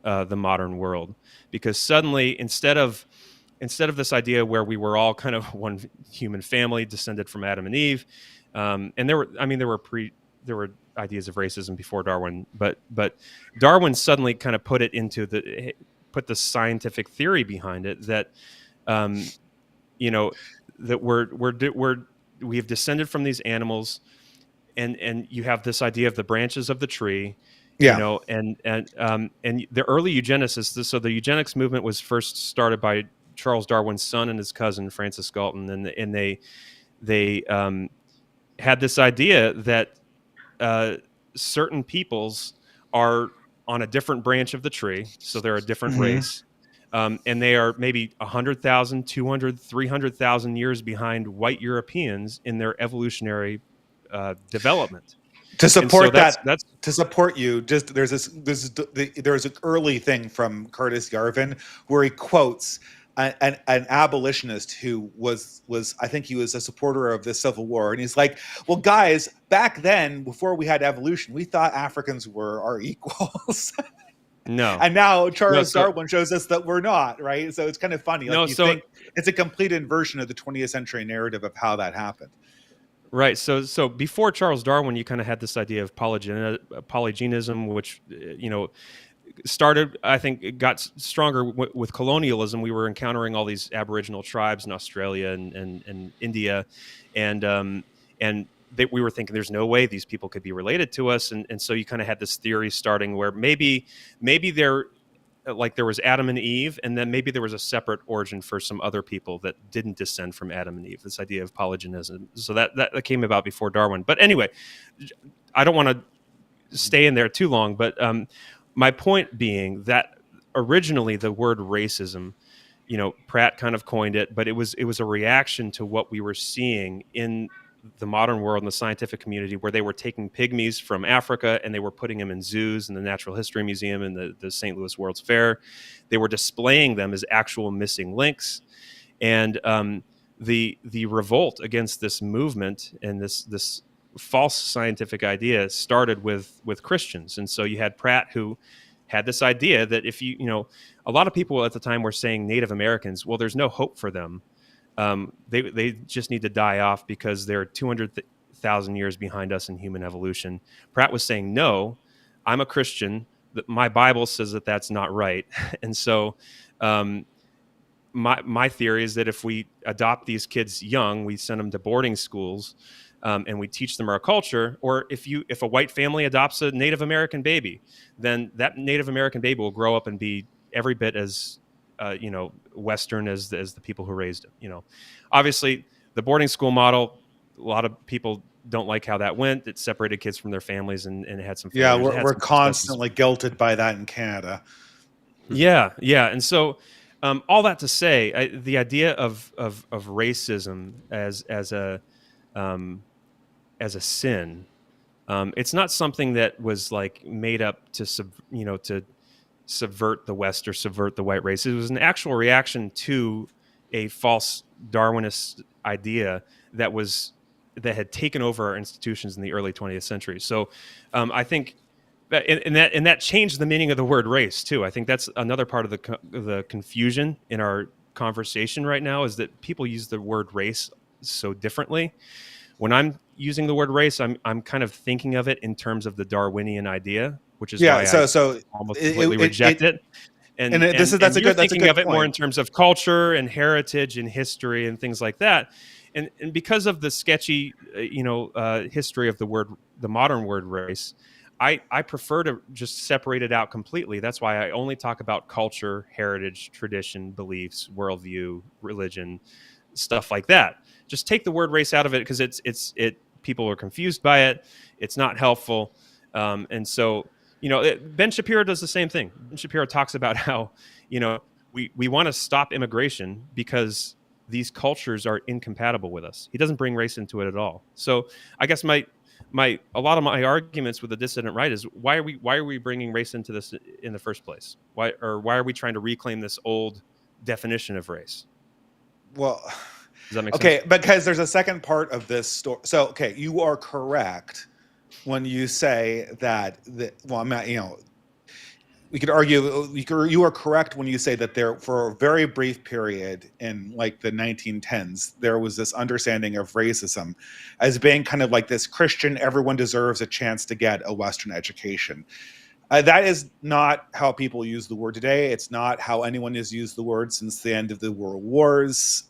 the modern world, because suddenly instead of this idea where we were all kind of one human family descended from Adam and Eve, and there were ideas of racism before Darwin, but Darwin suddenly kind of put the scientific theory behind it that um, you know that we have descended from these animals, and you have this idea of the branches of the tree, Yeah. and the early eugenicists. So the eugenics movement was first started by Charles Darwin's son and his cousin Francis Galton, and they had this idea that certain peoples are on a different branch of the tree, so they're a different Mhm. race. And they are maybe 100,000, 200, 300,000 years behind white Europeans in their evolutionary development. To And so support that, that's to support you, just there's an early thing from Curtis Yarvin where he quotes an abolitionist who was I think he was a supporter of the Civil War, and he's like, well, guys, back then before we had evolution, we thought Africans were our equals. no, And now no, Charles so Darwin shows us that we're not, right? So it's kind of funny. Like no, you so think it's a complete inversion of the 20th century narrative of how that happened. right. So before Charles Darwin, you kind of had this idea of polygenism, which started. I think it got stronger with colonialism. We were encountering all these Aboriginal tribes in Australia and India, and we were thinking there's no way these people could be related to us, and so you kind of had this theory starting where maybe they're like there was Adam and Eve, and then maybe there was a separate origin for some other people that didn't descend from Adam and Eve. This idea of polygenism. So that came about before Darwin. But anyway, I don't want to stay in there too long. But my point being that originally the word racism, Pratt kind of coined it, but it was a reaction to what we were seeing in the modern world in the scientific community, where they were taking pygmies from Africa and they were putting them in zoos in the Natural History Museum and the St. Louis World's Fair. They were displaying them as actual missing links. And the revolt against this movement and this false scientific idea started with Christians. And so you had Pratt, who had this idea that if a lot of people at the time were saying Native Americans, well, there's no hope for them. They just need to die off because they're 200,000 years behind us in human evolution. Pratt was saying, no, I'm a Christian. My Bible says that that's not right. And so my theory is that if we adopt these kids young, we send them to boarding schools, and we teach them our culture. Or if a white family adopts a Native American baby, then that Native American baby will grow up and be every bit as Western as the people who raised it. Obviously, the boarding school model, a lot of people don't like how that went. It separated kids from their families, and it had some Yeah, failures. It had we're some successes. constantly guilted by that in Canada. Yeah, and so all that to say, the idea of racism as a sin, it's not something that was like made up to to subvert the West or subvert the white race. It was an actual reaction to a false Darwinist idea that had taken over our institutions in the early 20th century. So I think that changed the meaning of the word race too. I think that's another part of the confusion in our conversation right now, is that people use the word race so differently. When I'm using the word race, I'm kind of thinking of it in terms of the Darwinian idea, which is why I almost completely reject it. And that's you're a thinking good of it more in point. terms of culture and heritage and history and things like that. And because of the sketchy, history of the modern word race, I prefer to just separate it out completely. That's why I only talk about culture, heritage, tradition, beliefs, worldview, religion, stuff like that. Just take the word race out of it, because people are confused by it. It's not helpful. And so, Ben Shapiro does the same thing. Ben Shapiro talks about how, we want to stop immigration because these cultures are incompatible with us. He doesn't bring race into it at all. So I guess a lot of my arguments with the dissident right is, why are we bringing race into this in the first place? Why are we trying to reclaim this old definition of race? Well, does that make sense? Okay, because there's a second part of this story. So, you are correct when you say that. I'm not. We could argue. You are correct when you say that there, for a very brief period in like the 1910s, there was this understanding of racism as being kind of like this Christian. Everyone deserves a chance to get a Western education. That is not how people use the word today. It's not how anyone has used the word since the end of the World Wars.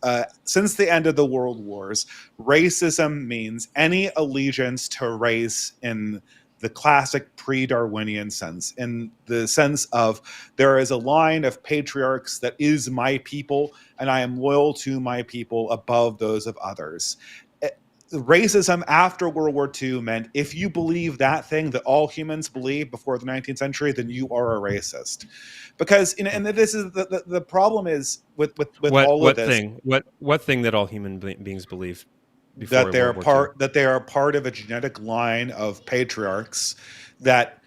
Since the end of the World Wars, racism means any allegiance to race in the classic pre-Darwinian sense, in the sense of there is a line of patriarchs that is my people, and I am loyal to my people above those of others. Racism after World War II meant if you believe that thing that all humans believed before the 19th century, then you are a racist. Because and this is the problem is with all of this. What thing that all human beings believe before that they're World War II? that they are part of a genetic line of patriarchs that,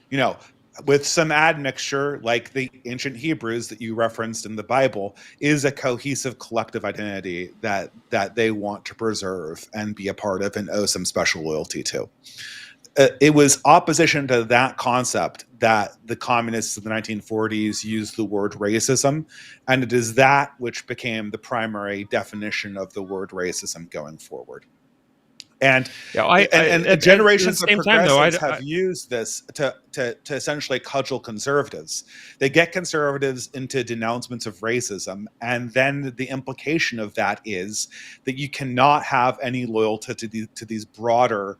with some admixture, like the ancient Hebrews that you referenced in the Bible, is a cohesive collective identity that they want to preserve and be a part of and owe some special loyalty to. It was opposition to that concept that the communists of the 1940s used the word racism, and it is that which became the primary definition of the word racism going forward. And generations of progressives have used this to essentially cudgel conservatives. They get conservatives into denouncements of racism, and then the implication of that is that you cannot have any loyalty to these broader,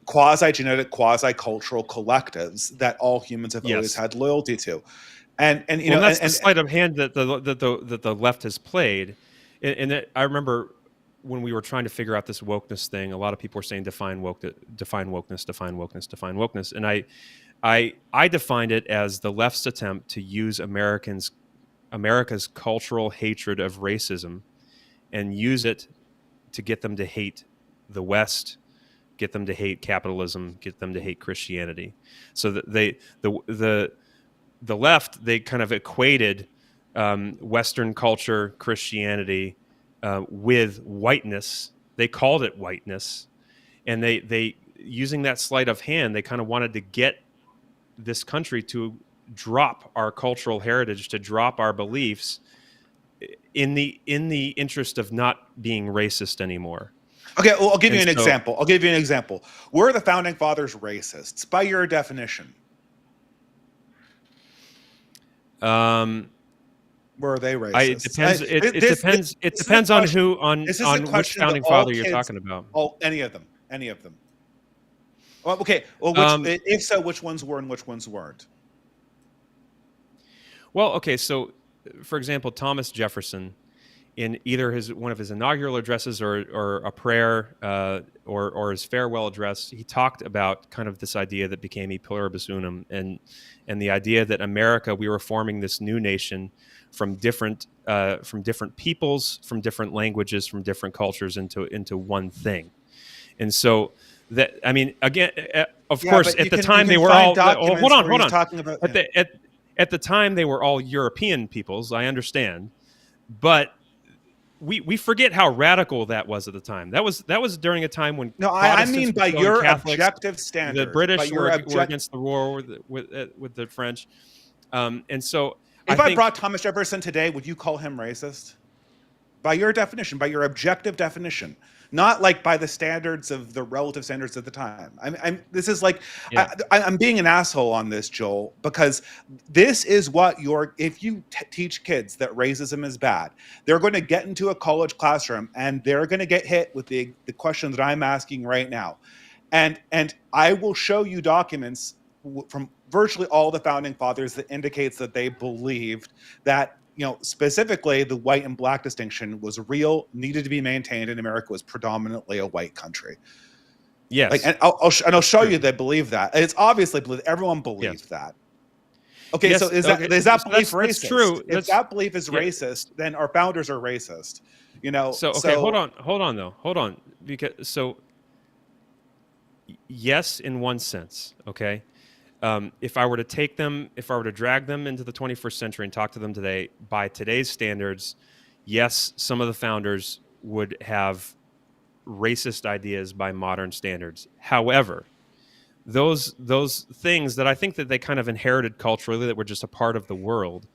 quasi-genetic, quasi-cultural collectives that all humans have always had loyalty to. And that's the sleight of hand that the left has played. And I remember when we were trying to figure out this wokeness thing, a lot of people were saying define wokeness, define wokeness. And I defined it as the left's attempt to use America's cultural hatred of racism and use it to get them to hate the West, get them to hate capitalism, get them to hate Christianity. So that the left, they kind of equated Western culture, Christianity, with whiteness. They called it whiteness, and they using that sleight of hand, they kind of wanted to get this country to drop our cultural heritage, to drop our beliefs in the interest of not being racist anymore. Okay, well, I'll give you And an so, example. I'll give you an example. Were the founding fathers racists by your definition? Were they it racist? depends. It depends. It This is a depends on question. who This is a on which question that founding all father you're kids, talking about. all any of them. Well, okay. Well, Um, if so, which ones were and which ones weren't? well, okay. So, for example, Thomas Jefferson, in either one of his inaugural addresses or a prayer or his farewell address, he talked about kind of this idea that became e pluribus unum, and the idea that America, we were forming this new nation from different peoples, from different languages, from different cultures into one thing. And so that, I mean, again, of Yeah, course, but at the you time they can were find all. Hold documents on, where hold he's on. talking about. At the time they were all European peoples. I understand, but we forget how radical that was at the time. That was during a time when No, I Protestants mean were by killing your Catholics. objective The standard. By British your were object. against the war with the French, and so I If I think brought Thomas Jefferson today, would you call him racist? By your definition, by your objective definition, not like by the standards of the relative standards at the time. This is like, yeah I'm being an asshole on this, Joel, because this is what if you teach kids that racism is bad, they're going to get into a college classroom and they're going to get hit with the question that I'm asking right now. And I will show you documents from virtually all the founding fathers that indicates that they believed that, specifically the white and black distinction was real, needed to be maintained, and America was predominantly a white country. Like, yes, and I'll show true. you they believe that. It's obviously everyone believes Yes, that. Okay, so yes, is okay. that So belief that's racist? true. If That's that belief is yeah. racist, then our founders are racist. So okay, hold So on though, hold on, because yes, in one sense, okay. If I were to drag them into the 21st century and talk to them today, by today's standards, yes, some of the founders would have racist ideas by modern standards. However, those things that I think that they kind of inherited culturally, that were just a part of the world,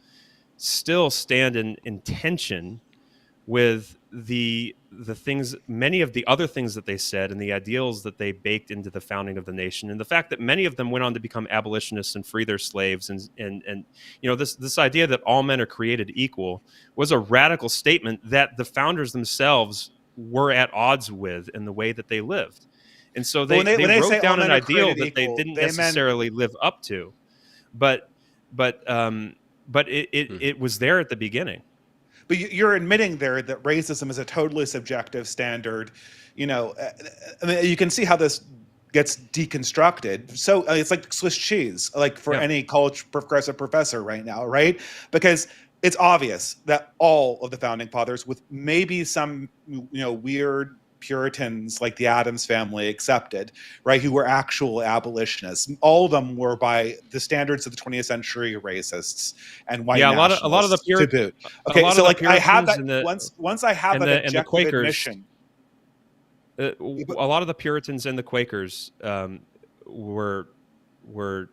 still stand in tension with the things, many of the other things that they said, and the ideals that they baked into the founding of the nation, and the fact that many of them went on to become abolitionists and free their slaves, and this idea that all men are created equal was a radical statement that the founders themselves were at odds with in the way that they lived. And so but they when they wrote say all down an men are ideal created that they equal, didn't they meant necessarily live up to, but but um but it was there at the beginning. but you're admitting there that racism is a totally subjective standard. I mean, you can see how this gets deconstructed. So it's like Swiss cheese, like for Yeah. any college progressive professor right now, right? Because it's obvious that all of the founding fathers, with maybe some weird Puritans like the Adams family accepted, right, who were actual abolitionists, all of them were by the standards of the 20th century racists and white Yeah, a lot of the nationalists to boot. a Okay, lot of so the like I have Puritans that and the once I have that and the objective Quakers, admission. a lot of the Puritans and the Quakers were were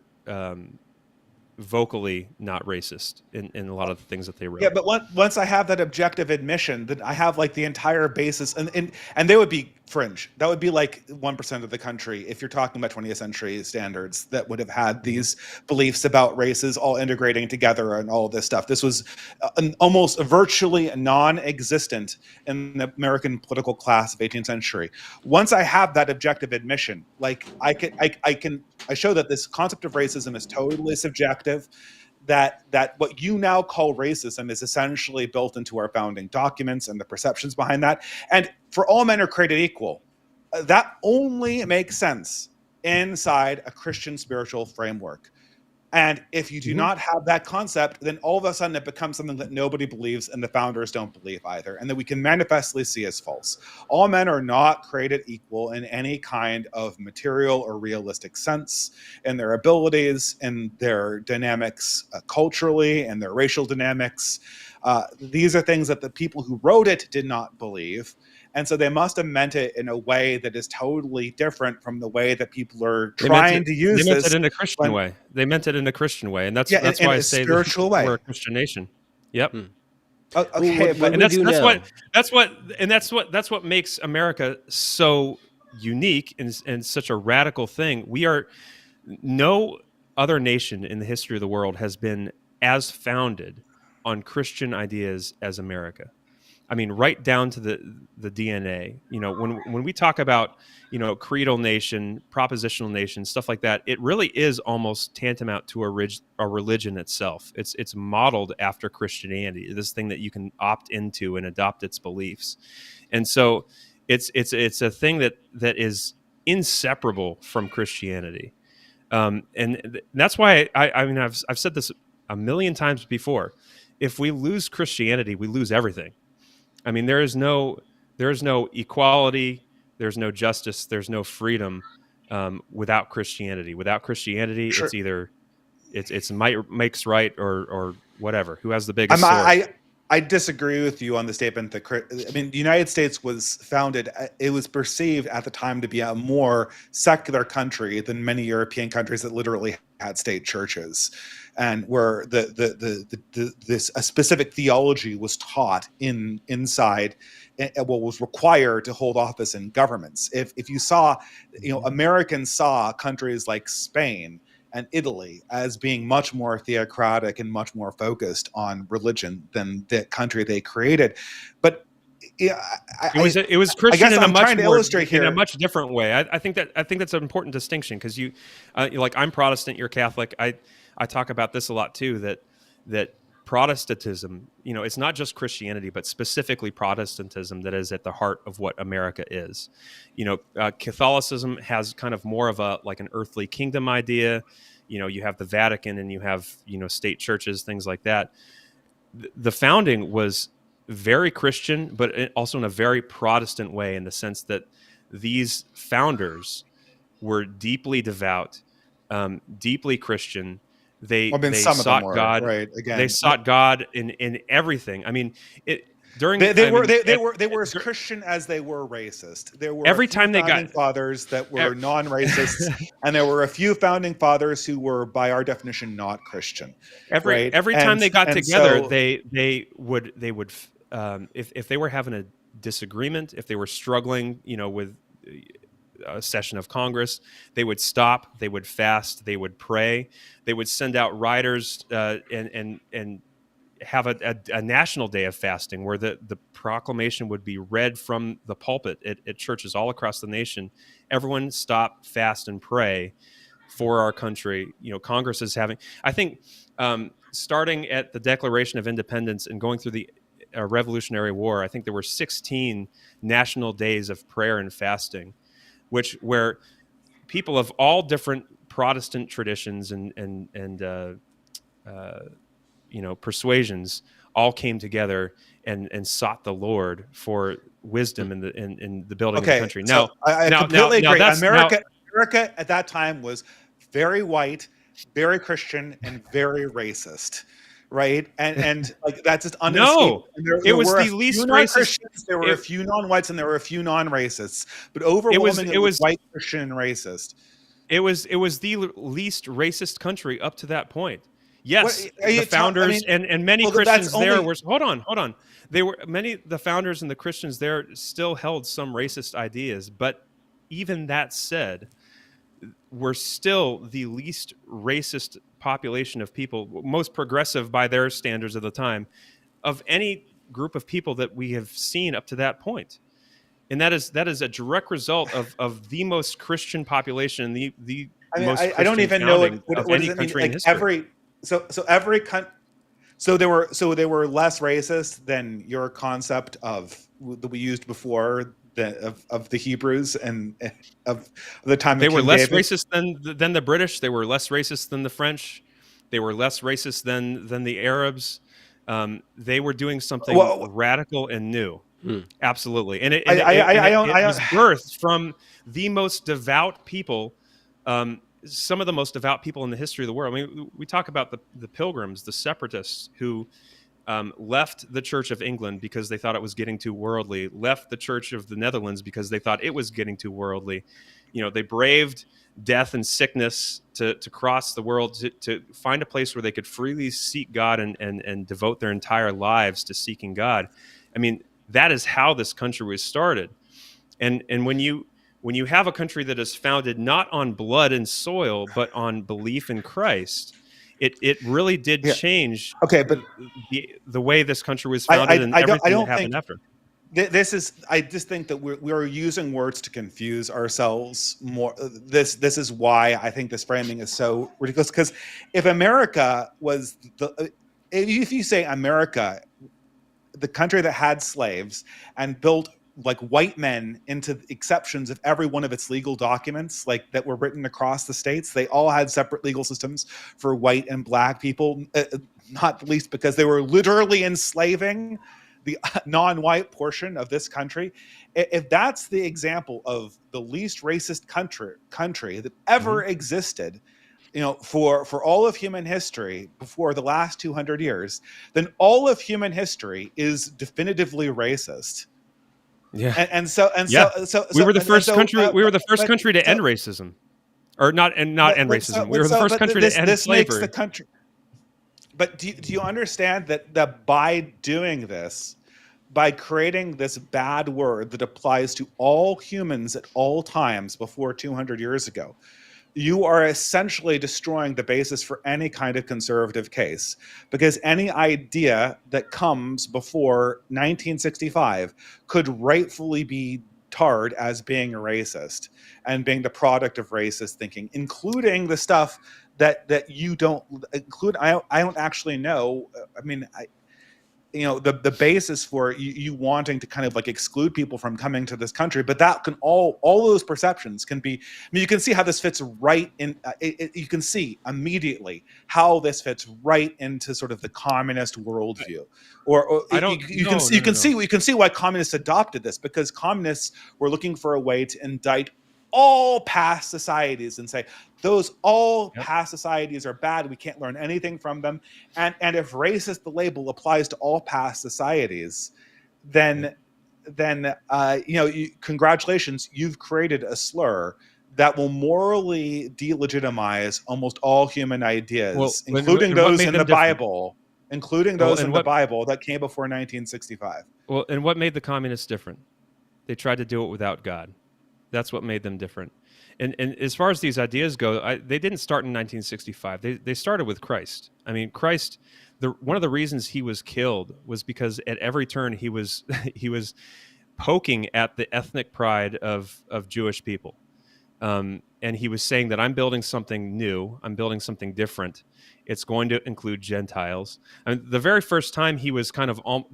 vocally not racist in a lot of the things that they Yeah, wrote. but once I have that objective admission, then I have like the entire basis, and they would be fringe. That would be like 1% of the country if you're talking about 20th century standards that would have had Mhm. these beliefs about races all integrating together and all of this stuff. This was almost virtually non-existent in the American political class of 18th century. Once I have that objective admission, like I show that this concept of racism is totally subjective, that what you now call racism is essentially built into our founding documents and the perceptions behind that. And for all men are created equal, that only makes sense inside a Christian spiritual framework. And if you do Mhm. not have that concept, then all of a sudden it becomes something that nobody believes and the founders don't believe either, and that we can manifestly see as false. All men are not created equal in any kind of material or realistic sense in their abilities, in their dynamics culturally, and their racial dynamics. These are things that the people who wrote it did not believe. And so they must have meant it in a way that is totally different from the way that people are trying to They use meant it this. in a Christian When, way. They meant it in a Christian way, and yeah, that's in why I a say that spiritual we're way. a Christian nation. Yep. Hmm. Well, Okay, what do but And we do now? that's what makes America so unique and such a radical thing. We are no other nation in the history of the world has been as founded on Christian ideas as America. I mean, right down to the DNA. You know, when we talk about, you know, creedal nation, propositional nation, stuff like that, it really is almost tantamount to a religion itself. It's modeled after Christianity, this thing that you can opt into and adopt its beliefs, and so it's a thing that is inseparable from Christianity, and that's why I mean I've said this a million times before. If we lose Christianity, we lose everything. I mean, there is no equality, there's no justice, there's no freedom without Christianity. Without Christianity, sure. it's either it's might makes right or whatever. Who has the I'm, biggest sword? I disagree with you on the statement that I mean the United States was founded. It was perceived at the time to be a more secular country than many European countries that literally had state churches, and where this a specific theology was taught inside what was required to hold office in governments. If you saw, Americans saw countries like Spain and Italy as being much more theocratic and much more focused on religion than the country they created. But yeah, It was I Christian guess in a I'm much trying to more illustrate in a here. much different way. I think that's an important distinction because like I'm Protestant, you're Catholic. I talk about this a lot too. That Protestantism, you know, it's not just Christianity, but specifically Protestantism that is at the heart of what America is. You know, Catholicism has kind of more of a like an earthly kingdom idea. You know, you have the Vatican and you have, you know, state churches, things like that. The founding was very Christian, but also in a very Protestant way, in the sense that these founders were deeply devout, deeply Christian. I mean, They some of them sought were God. right. They Again, sought God in everything. I mean, it during. they I were mean, they were as Christian as they were racist. There were a every few time they got founding fathers that were non-racists, and there were a few founding fathers who were, by our definition, not Christian. Right, every time they got and together, so they would if they were having a disagreement, if they were struggling, you know, with a session of Congress, they would stop, they would fast, they would pray, they would send out riders and have a national day of fasting where the proclamation would be read from the pulpit at churches all across the nation. Everyone stop, fast, and pray for our country. You know, Congress is having, I think, starting at the Declaration of Independence and going through the Revolutionary War, I think there were 16 national days of prayer and fasting, where people of all different Protestant traditions and you know, persuasions all came together and sought the Lord for wisdom in the building of the okay, country. so I completely Now agree. that's now America at that time was very white, very Christian, and very racist, right? And like that's just no, unescapable. And it there was were a the few least racist. non-Christians, there were a It few non-whites, and there were a few non-racists, but it overwhelmingly it was was white, Christian, and racist. it was the least racist country up to that point. What Yes, are the you I founders mean, and many well, that's Christians there only were hold on. They were many the founders and the Christians there still held some racist ideas, but even that said, we're still the least racist population of people, most progressive by their standards of the time, of any group of people that we have seen up to that point. And that is a direct result of the most Christian population, the I mean, most I don't Christian even know founding of what does any it mean? country in Like history. every country. So they were less racist than your concept of that we used before of the Hebrews and of the time They of were King less David. racist than the British. They were less racist than the French. They were less racist than the Arabs. They were doing something Well, radical and new. Hmm. Absolutely, and I don't it was birthed from the most devout people, some of the most devout people in the history of the world. I mean, we talk about the Pilgrims, the Separatists, who left the Church of England because they thought it was getting too worldly, left the Church of the Netherlands because they thought it was getting too worldly. They braved death and sickness to cross the world to find a place where they could freely seek God and devote their entire lives to seeking God. I mean, that is how this country was started. And when you have a country that is founded not on blood and soil, but on belief in Christ, it really did Yeah. change Okay, but the way this country was founded and I everything don't that happened think after. I just think that we're using words to confuse ourselves more. This is why I think this framing is so ridiculous. Because if America was if you say America, the country that had slaves and built like white men into exceptions of every one of its legal documents, like that were written across the states, they all had separate legal systems for white and black people, not the least because they were literally enslaving the non-white portion of this country. If that's the example of the least racist country that ever existed, for all of human history before the last 200 years, then all of human history is definitively racist. Yeah. And so Yeah. We were the first country. We were the first but country to end racism, or not end racism. We were the first country to end this slavery. makes the country. But do you understand that by doing this, by creating this bad word that applies to all humans at all times before 200 years ago, you are essentially destroying the basis for any kind of conservative case, because any idea that comes before 1965 could rightfully be tarred as being a racist and being the product of racist thinking, including the stuff that you don't include. I don't actually know. I mean, the basis for you wanting to kind of like exclude people from coming to this country, but that can all those perceptions can be. I mean, you can see how this fits right in. You can see immediately how this fits right into sort of the communist worldview, you can see why communists adopted this, because communists were looking for a way to indict all past societies and say past societies are bad. We can't learn anything from them. And if racist, the label applies to all past societies, then congratulations, you've created a slur that will morally delegitimize almost all human ideas, including those in the Bible, that came before 1965. Well, and what made the communists different? They tried to do it without God. That's what made them different. And as far as these ideas go, they didn't start in 1965. They started with Christ. I mean, Christ. One of the reasons he was killed was because at every turn he was he was poking at the ethnic pride of Jewish people, and he was saying that I'm building something new. I'm building something different. It's going to include Gentiles. I mean, the very first time he was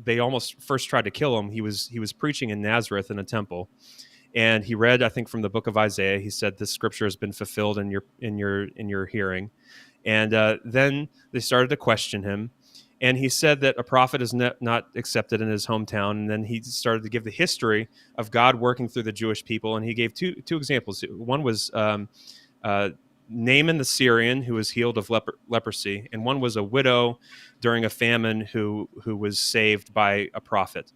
they almost first tried to kill him. He was preaching in Nazareth in a temple. And he read, I think, from the book of Isaiah. He said, "This scripture has been fulfilled in your hearing." And then they started to question him, and he said that a prophet is not accepted in his hometown. And then he started to give the history of God working through the Jewish people, and he gave two examples. One was Naaman the Syrian, who was healed of leprosy, and one was a widow during a famine who was saved by a prophet.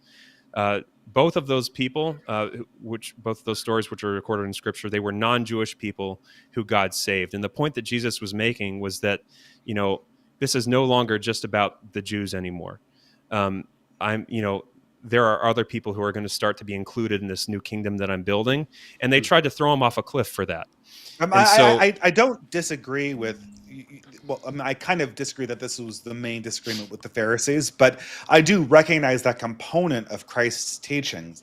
Both of those people, both of those stories which are recorded in Scripture, they were non-Jewish people who God saved. And the point that Jesus was making was that, this is no longer just about the Jews anymore. There are other people who are going to start to be included in this new kingdom that I'm building, and they tried to throw him off a cliff for that. I don't disagree with. Well, I mean, I kind of disagree that this was the main disagreement with the Pharisees, but I do recognize that component of Christ's teachings.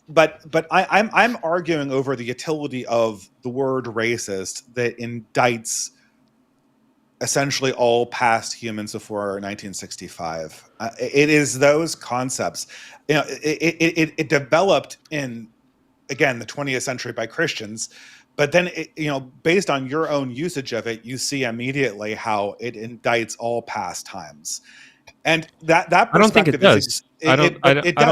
But I'm arguing over the utility of the word racist that indicts essentially all past humans before 1965. It is those concepts. It developed in, again, the 20th century by Christians. But then, based on your own usage of it, you see immediately how it indicts all past times, and that perspective. I don't think it does. I don't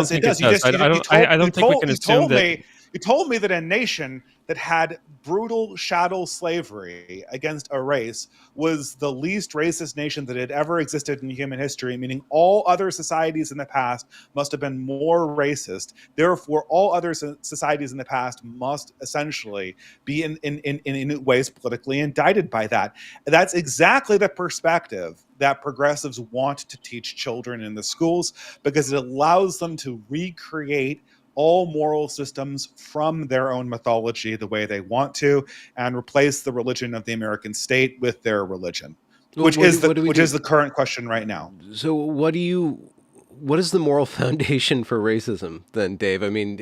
think it does. I don't think we can assume that. You told me that a nation that had brutal chattel slavery against a race was the least racist nation that had ever existed in human history, meaning all other societies in the past must have been more racist. Therefore, all other societies in the past must essentially be in ways politically indicted by that. That's exactly the perspective that progressives want to teach children in the schools, because it allows them to recreate all moral systems from their own mythology the way they want to, and replace the religion of the American state with their religion, Well, which is what do we do? is the current question right now. So what is the moral foundation for racism then, Dave? I mean,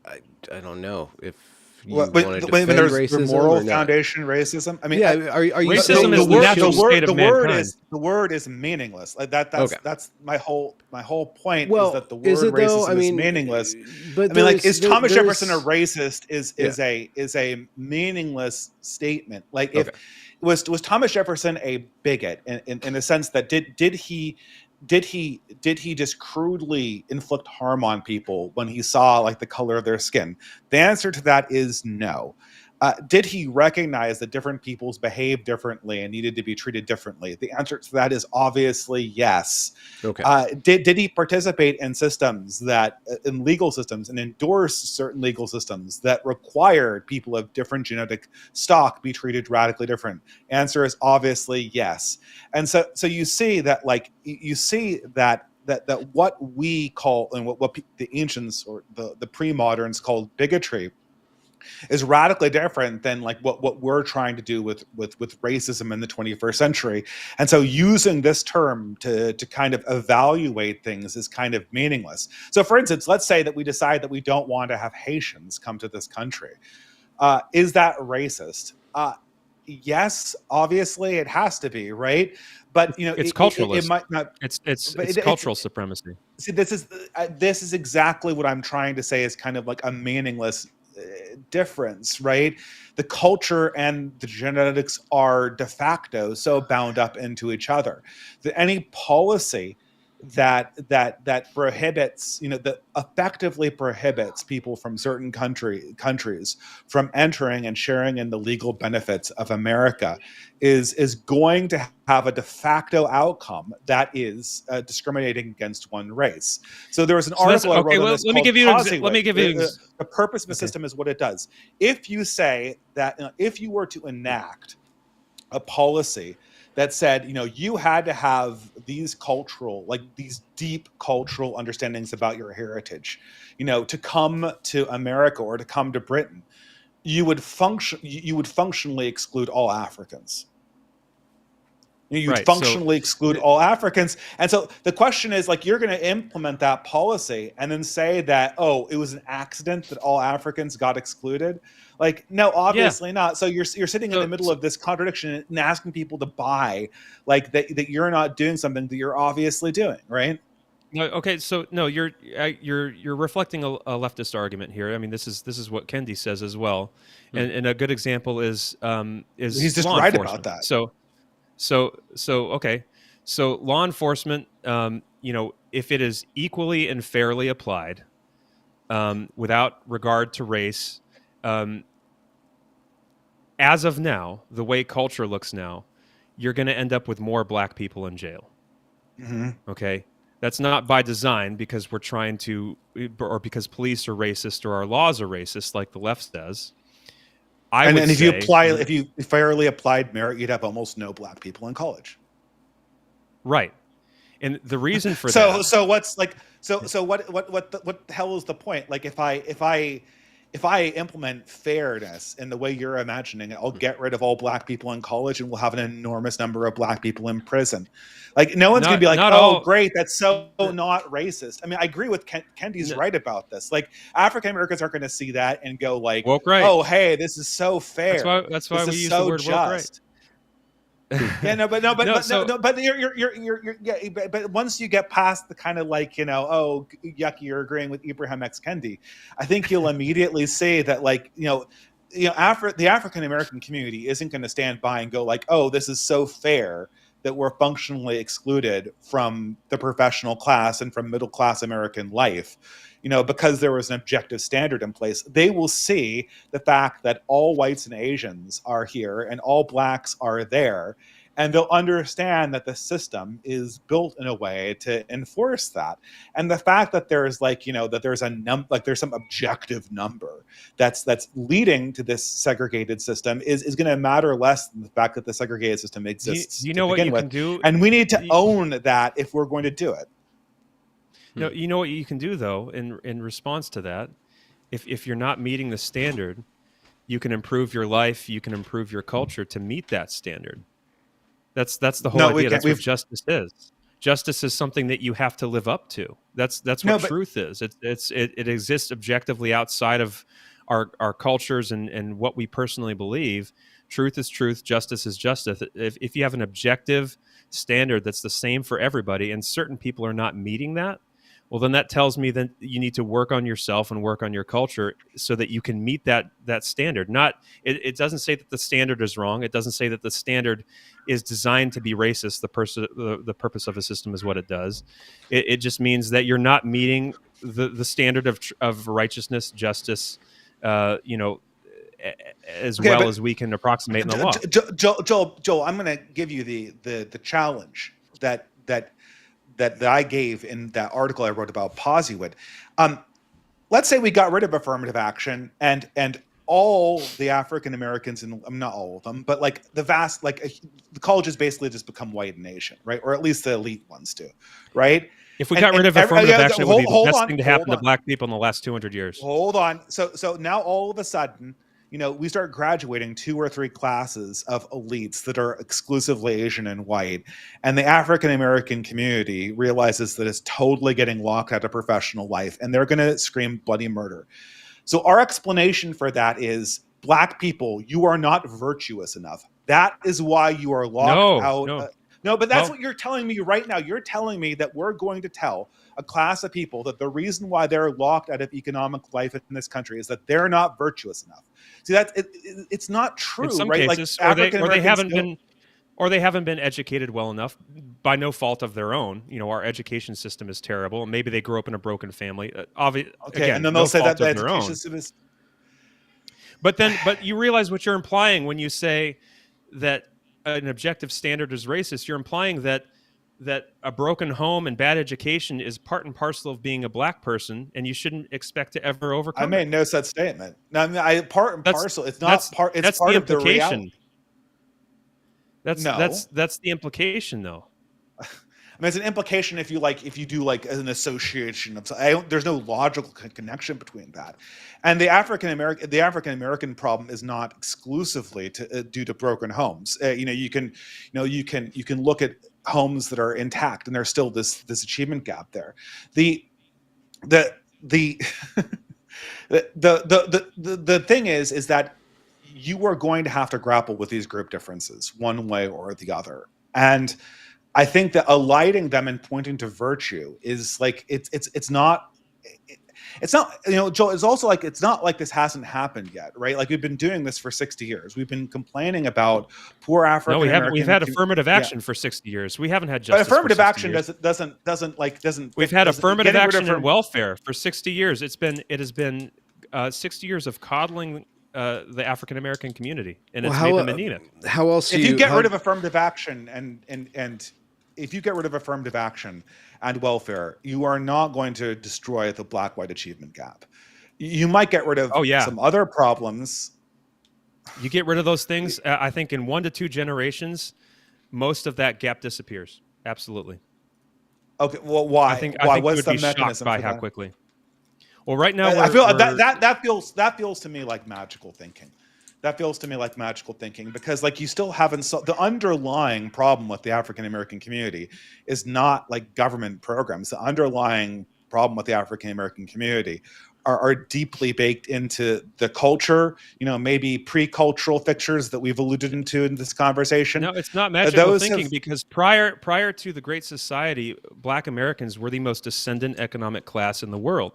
I don't know if you want to When defend there's the racism moral or not. foundation racism, I mean, Yeah, are you Racism saying is that the we natural should? state of mankind. the word is meaningless. Like Okay. that's my whole point is Well, that the is word it though? I racism is mean, meaningless. but I mean, like, is Thomas there Jefferson a is racist? yeah. Is a meaningless statement. Like, if Okay. was Thomas Jefferson a bigot in the sense that did he just crudely inflict harm on people when he saw like the color of their skin? The answer to that is no. Did he recognize that different peoples behave differently and needed to be treated differently? The answer to that is obviously yes. Okay. Did he participate in systems that, in legal systems, and endorse certain legal systems that required people of different genetic stock be treated radically different? Answer is obviously yes. And so you see that, like, you see that what we call, and what the ancients or the pre-moderns called bigotry, is radically different than like what we're trying to do with racism in the 21st century. And so using this term to kind of evaluate things is kind of meaningless. So for instance, let's say that we decide that we don't want to have Haitians come to this country. Is that racist? Yes, obviously it has to be, right? But It's it culturalist. might not. It's cultural supremacy. See, this is exactly what I'm trying to say, is kind of like a meaningless difference, right? The culture and the genetics are de facto so bound up into each other that any policy that prohibits, that effectively prohibits people from certain countries from entering and sharing in the legal benefits of America is going to have a de facto outcome that is discriminating against one race. So there was an article I wrote on Well, this let me called give you let me Posywig. give you The purpose of the okay. system is what it does. If you say that, if you were to enact a policy that said, you had to have these these deep cultural understandings about your heritage, to come to America or to come to Britain, you would functionally exclude all Africans. You'd Right. So functionally exclude all Africans. And so the question is, like, you're going to implement that policy and then say that, oh, it was an accident that all Africans got excluded. Like, no, yeah. obviously not. So you're sitting in the middle of this contradiction and asking people to buy like that you're not doing something that you're obviously doing, right? No, okay, so no, you're reflecting a leftist argument here. I mean, this is what Kendi says as well, and a good example is He's just law right about enforcement. that. So okay, so law enforcement, if it is equally and fairly applied, without regard to race, as of now, the way culture looks now, you're going to end up with more black people in jail. Mm-hmm. Okay. That's not by design, because we're trying to, or because police are racist or our laws are racist, like the left says. And if you fairly applied merit, you'd have almost no black people in college. Right. And the reason for So that. so what's like so what the hell is the point? Like, if I implement fairness in the way you're imagining it, I'll get rid of all black people in college and we'll have an enormous number of black people in prison. Like, no one's going to be like, not oh, all, great, that's so not racist. I mean, I agree with Kendi's right about this. Like, African Americans aren't going to see that and go like, woke right. oh, hey, this is so fair. That's why we use so the word just. woke right. But you're but once you get past the kind of like, oh, yucky, you're agreeing with Ibrahim X Kendi, I think you'll immediately see that, like, the African American community isn't going to stand by and go like, oh, this is so fair that we're functionally excluded from the professional class and from middle class American life. because there was an objective standard in place, they will see the fact that all whites and Asians are here and all blacks are there, and they'll understand that the system is built in a way to enforce that. And the fact that there's that there's there's some objective number that's leading to this segregated system is going to matter less than the fact that the segregated system exists you to know what begin you with. can do? And we need to own that if we're going to do it. No, you know what you can do though in response to that. If you're not meeting the standard, you can improve your life, you can improve your culture to meet that standard. That's the whole idea. That's what justice is. Justice is something that you have to live up to. That's what truth is. It exists objectively outside of our cultures and what we personally believe. Truth is truth. Justice is justice. If you have an objective standard that's the same for everybody, and certain people are not meeting that, well, then that tells me that you need to work on yourself and work on your culture so that you can meet that standard. It doesn't say that the standard is wrong. It doesn't say that the standard is designed to be racist. The purpose of a system is what it does. It just means that you're not meeting the standard of righteousness, justice, as well as we can approximate in the law. Joel, I'm going to give you the challenge that I gave in that article I wrote about Poseywood. Let's say we got rid of affirmative action and all the African Americans, and not all of them, but the colleges basically just become white and Asian, right? Or at least the elite ones do, right? If we got rid of affirmative action, it would be the best thing to happen to black people in the last 200 years. Hold on. So now all of a sudden, we start graduating 2 or 3 classes of elites that are exclusively Asian and white. And the African American community realizes that it's totally getting locked out of professional life, and they're going to scream bloody murder. So our explanation for that is, black people, you are not virtuous enough. That is why you are locked out. No, but that's what you're telling me right now. You're telling me that we're going to tell a class of people that the reason why they're locked out of economic life in this country is that they're not virtuous enough. See, it's not true, in some right? Cases, or they haven't been educated well enough by no fault of their own. Our education system is terrible. Maybe they grew up in a broken family. And then they'll say that the education system is. But you realize what you're implying when you say that an objective standard is racist. You're implying that a broken home and bad education is part and parcel of being a black person, and you shouldn't expect to ever overcome. I made no such statement. No, I mean, part and parcel. It's not part. It's part of the reality. That's the implication, though. I mean, it's an implication if you do an association of. There's no logical connection between that, and the African American problem is not exclusively due to broken homes. You can look at homes that are intact, and there's still this achievement gap there. The thing is that you are going to have to grapple with these group differences one way or the other, and I think that alighting them and pointing to virtue is it's not Joel, it's also it's not like this hasn't happened yet, right? We've been doing this for 60 years. We've been complaining about poor African American. No, we've had affirmative action for 60 years. We haven't had justice. But affirmative action years. doesn't. We've had affirmative action and welfare for 60 years. It has been 60 years of coddling the African American community, and it's made them anemic. How else? If you get rid of affirmative action and if you get rid of affirmative action and welfare, you are not going to destroy the black-white achievement gap. You might get rid of some other problems. You get rid of those things, I think in 1 to 2 generations, most of that gap disappears. Absolutely. Okay, well, why? I think What's the be mechanism shocked by how quickly? Well, right now I feel that feels to me like magical thinking. That feels to me like magical thinking because you still haven't the underlying problem with the African American community is not government programs. The underlying problem with the African American community are deeply baked into the culture, maybe pre-cultural fixtures that we've alluded to in this conversation. No, it's not magical thinking because prior to the Great Society, Black Americans were the most ascendant economic class in the world.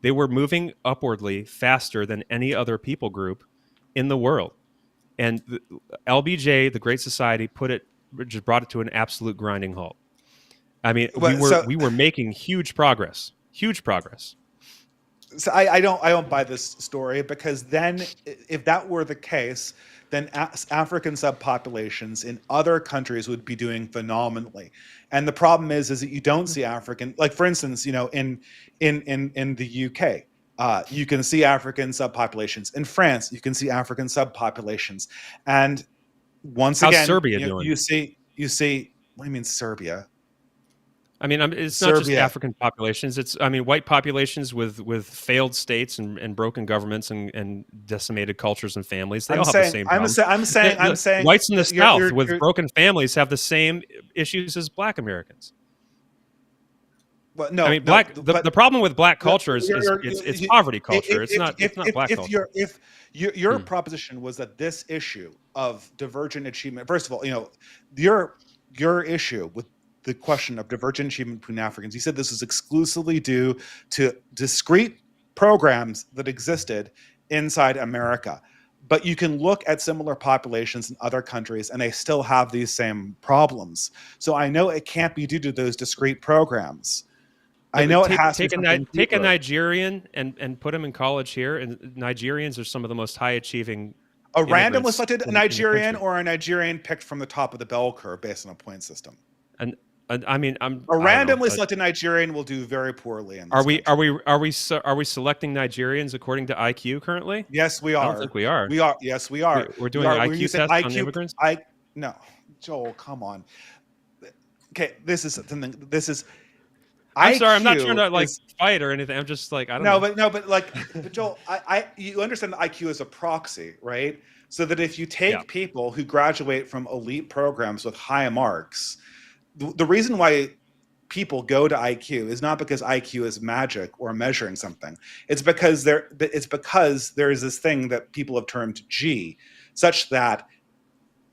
They were moving upwardly faster than any other people group in the world. And LBJ, the Great Society, just brought it to an absolute grinding halt. I mean, we were making huge progress. So I don't buy this story, because then if that were the case, then African subpopulations in other countries would be doing phenomenally. And the problem is that you don't see African, like for instance, in the UK, you can see African subpopulations. In France, you can see African subpopulations. And once How's again, Serbia doing? you see. What do you mean Serbia? I mean, it's not just Serbia. African populations. It's, I mean, white populations with failed states and broken governments and decimated cultures and families. They all have the same problems. I'm saying Whites in the South with you're broken families have the same issues as Black Americans. well, no, I mean, no, the problem with Black culture is you're- it's poverty culture. It's not Black culture. if your proposition was that this issue of divergent achievement, first of all, your issue with the question of divergent achievement between Africans, you said this is exclusively due to discrete programs that existed inside America. But you can look at similar populations in other countries and they still have these same problems. So I know it can't be due to those discrete programs. I know it has to be something take a deeper. Nigerian and put him in college here, and Nigerians are some of the most high achieving. A randomly immigrants selected in the Nigerian, country. or a Nigerian picked from the top of the bell curve based on a point system. And I mean, A I don't know, randomly selected Nigerian will do very poorly in this Are we country. are we selecting Nigerians according to IQ currently? Yes, we are. I don't think we are. We are. Yes, we are. We're doing When IQ you say tests on immigrants. No, Joel, come on. Okay, this is something. This is. I'm sorry, I'm not trying to IQ is- fight or anything. I'm just like, I don't know. but Joel, you understand that IQ is a proxy, right? So that if you take people who graduate from elite programs with high marks, the reason why people go to IQ is not because IQ is magic or measuring something. It's because there is this thing that people have termed G, such that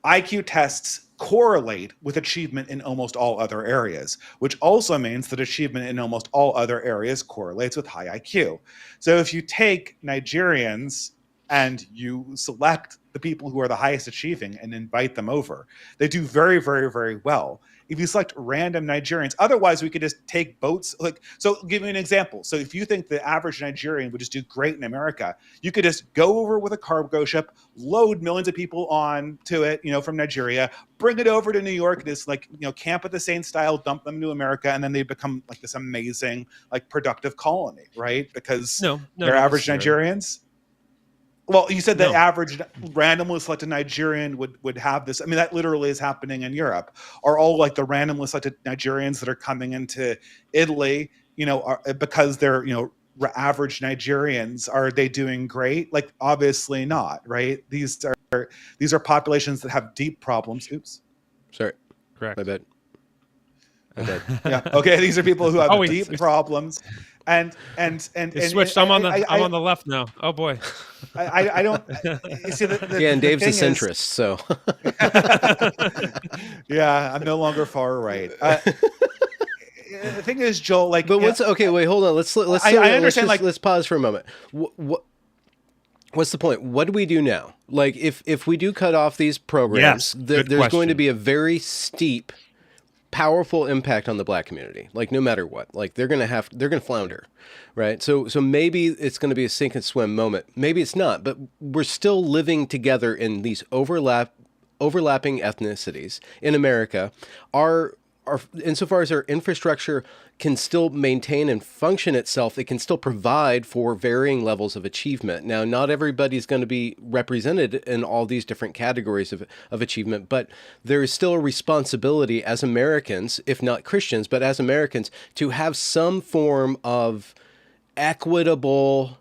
IQ tests correlate with achievement in almost all other areas, which also means that achievement in almost all other areas correlates with high IQ. So if you take Nigerians and you select the people who are the highest achieving and invite them over, they do very, very, very well. If you select random Nigerians, otherwise we could just take boats. So I'll give you an example. So if you think the average Nigerian would just do great in America, you could just go over with a cargo ship, load millions of people on to it, from Nigeria, bring it over to New York, just camp at the same style, dump them to America, and then they become like this amazing, productive colony, right? Because No, they're not average necessarily. Nigerians. Well, you said the No. average randomly selected Nigerian would have this. I mean, that literally is happening in Europe. Are all the randomly selected Nigerians that are coming into Italy, because they're, average Nigerians, are they doing great? Obviously not, right? These are populations that have deep problems. Oops. Sorry, Correct. my bad. Yeah. Okay. These are people who have Oh, deep problems. And It switched. I'm on the left now. Oh boy. I don't. You see, Yeah, and Dave's a thing is- centrist, so Yeah, I'm no longer far right. The thing is, Joel, but what's okay? Wait, hold on. Let's I understand, let's pause for a moment. What's the point? What do we do now? If we do cut off these programs, Yes, good there's going to question. be a very steep, powerful impact on the Black community. No matter what, they're gonna flounder, right? So maybe it's going to be a sink and swim moment. Maybe it's not, but we're still living together in these overlapping ethnicities in America. Our insofar as our infrastructure can still maintain and function itself, it can still provide for varying levels of achievement. Now, not everybody's going to be represented in all these different categories of achievement, but there is still a responsibility as Americans, if not Christians, but as Americans, to have some form of equitable,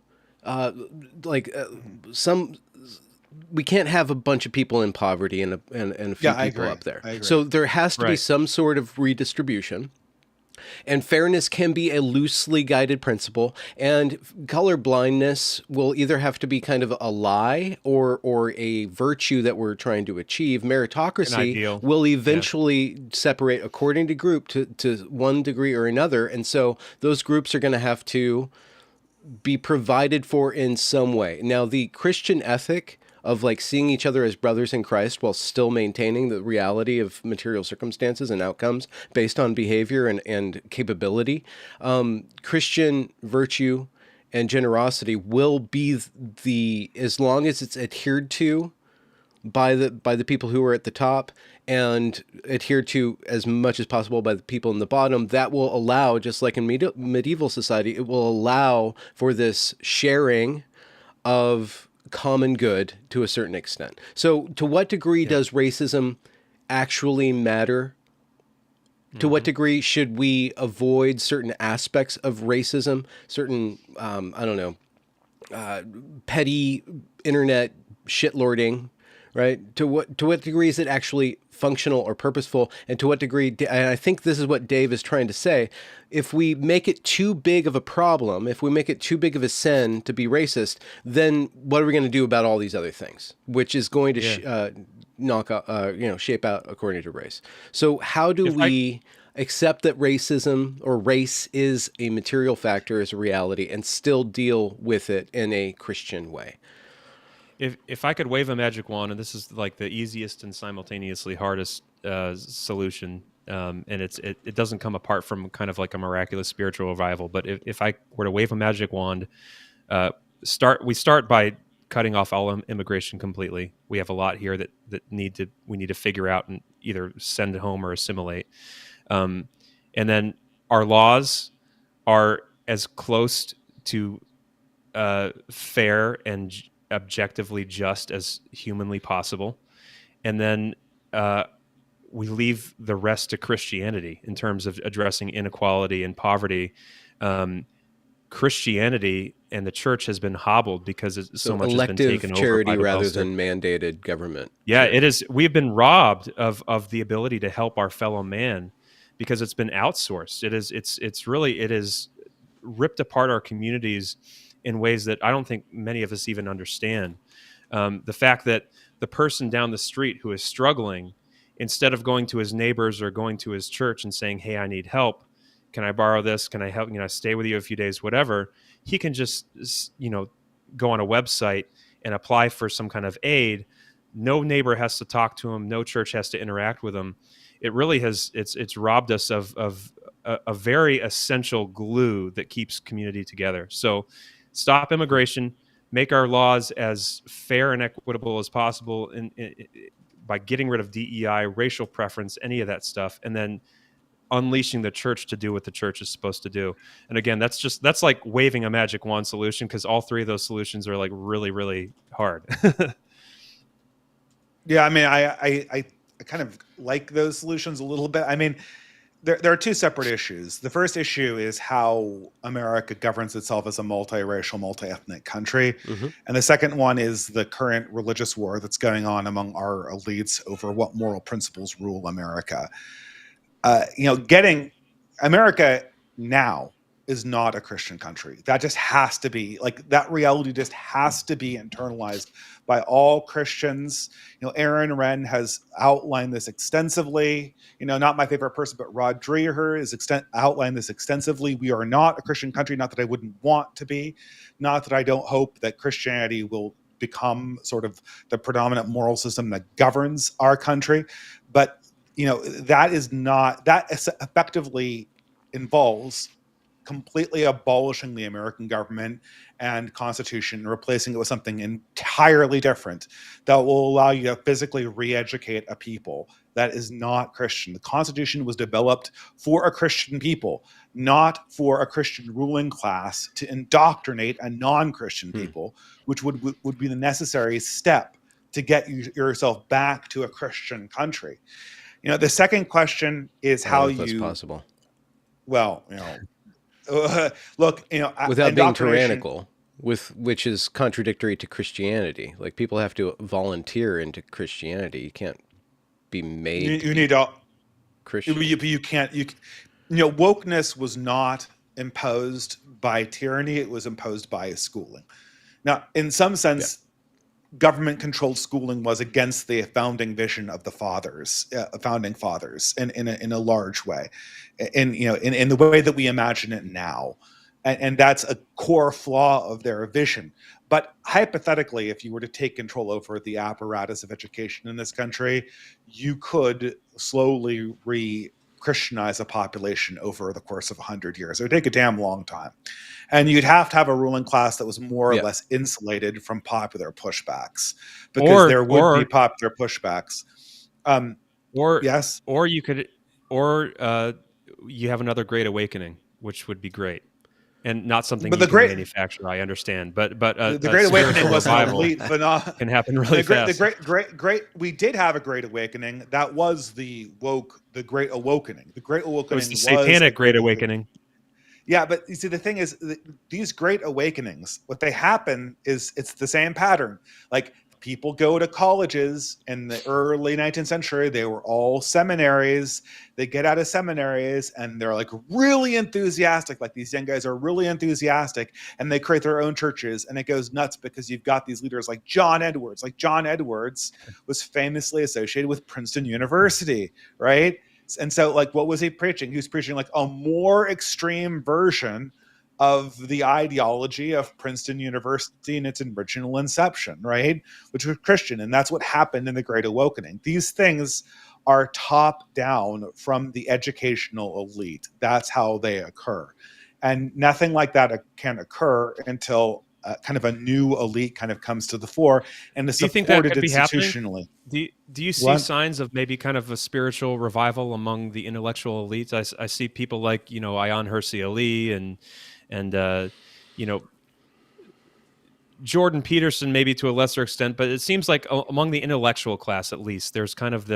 we can't have a bunch of people in poverty and a few I people agree. up there. I agree. So there has to be Right. some sort of redistribution. And fairness can be a loosely guided principle. And color blindness will either have to be kind of a lie or a virtue that we're trying to achieve. An Meritocracy ideal. will eventually separate according to group to one degree or another. And so those groups are going to have to be provided for in some way. Now, the Christian ethic of seeing each other as brothers in Christ while still maintaining the reality of material circumstances and outcomes based on behavior and capability, Christian virtue and generosity will be as long as it's adhered to by the people who are at the top and adhered to as much as possible by the people in the bottom, that will allow, just like in medieval society, it will allow for this sharing of common good to a certain extent. So to what degree does racism actually matter? To what degree should we avoid certain aspects of racism, certain, I don't know, petty internet shitlording, right? To what degree is it actually functional or purposeful, and to what degree? And I think this is what Dave is trying to say. If we make it too big of a problem, if we make it too big of a sin to be racist, then what are we going to do about all these other things? Which is going to knock out, shape out according to race. So how do we accept that racism or race is a material factor, is a reality, and still deal with it in a Christian way? If I could wave a magic wand, and this is like the easiest and simultaneously hardest solution, and it doesn't come apart from kind of like a miraculous spiritual revival, but if I were to wave a magic wand, we start by cutting off all immigration completely. We have a lot here that we need to figure out and either send home or assimilate. And then our laws are as close to fair and objectively just as humanly possible. And then we leave the rest to Christianity in terms of addressing inequality and poverty. Christianity and the church has been hobbled because so much has been taken over charity by the rather welfare. than mandated government. Yeah, charity. it is. We've been robbed of the ability to help our fellow man because it's been outsourced. It is ripped apart our communities in ways that I don't think many of us even understand. The fact that the person down the street who is struggling, instead of going to his neighbors or going to his church and saying, "Hey, I need help. Can I borrow this? Can I help? Stay with you a few days, whatever." He can just, go on a website and apply for some kind of aid. No neighbor has to talk to him. No church has to interact with him. It really has. It's robbed us of a very essential glue that keeps community together. So, stop immigration. Make our laws as fair and equitable as possible by getting rid of DEI, racial preference, any of that stuff, and then unleashing the church to do what the church is supposed to do. And again, that's like waving a magic wand solution, because all three of those solutions are like really, really hard. Yeah, I mean, I kind of like those solutions a little bit. I mean, there are two separate issues. The first issue is how America governs itself as a multiracial, multi-ethnic country. Mm-hmm. And the second one is the current religious war that's going on among our elites over what moral principles rule America. Getting America now is not a Christian country. That just has to be, like, that reality just has to be internalized by all Christians. Aaron Wren has outlined this extensively. Not my favorite person, but Rod Dreher has outlined this extensively. We are not a Christian country. Not that I wouldn't want to be. Not that I don't hope that Christianity will become sort of the predominant moral system that governs our country. But that effectively involves completely abolishing the American government and constitution and replacing it with something entirely different that will allow you to physically re-educate a people that is not Christian. The Constitution was developed for a Christian people, not for a Christian ruling class to indoctrinate a non-Christian people, which would be the necessary step to get yourself back to a Christian country. The second question is how that's possible. Well, look, without being tyrannical, which is contradictory to Christianity. Like, people have to volunteer into Christianity. You can't be made. You need to Christian. You can't. Wokeness was not imposed by tyranny. It was imposed by schooling. Now, in some sense, government-controlled schooling was against the founding vision of the founding fathers, in a large way, in the way that we imagine it now, and that's a core flaw of their vision. But hypothetically, if you were to take control over the apparatus of education in this country, you could slowly Christianize a population over the course of 100 years. It would take a damn long time. And you'd have to have a ruling class that was more or less insulated from popular pushbacks, because there would be popular pushbacks. Yes. Or you could, or you have another Great Awakening, which would be great. And not something you can manufacture, I understand. But the Great Awakening was an elite phenomenon. Can happen really fast. We did have a Great Awakening. That was the Great Awakening. The Great Awakening was the Satanic Great Awakening. Yeah, but you see, the thing is, these Great Awakenings, what they happen is it's the same pattern. Like, people go to colleges in the early 19th century. They were all seminaries. They get out of seminaries and they're like really enthusiastic. Like, these young guys are really enthusiastic, and they create their own churches, and it goes nuts because you've got these leaders like John Edwards. Like, John Edwards was famously associated with Princeton University, right? And so, like, what was he preaching? He was preaching like a more extreme version of the ideology of Princeton University in its original inception, right? Which was Christian. And that's what happened in the Great Awakening. These things are top down from the educational elite. That's how they occur. And nothing like that can occur until kind of a new elite kind of comes to the fore and is supported institutionally. Do you see signs of maybe kind of a spiritual revival among the intellectual elites? I see people like, Ayaan Hirsi Ali and Jordan Peterson, maybe to a lesser extent, but it seems like among the intellectual class, at least, there's kind of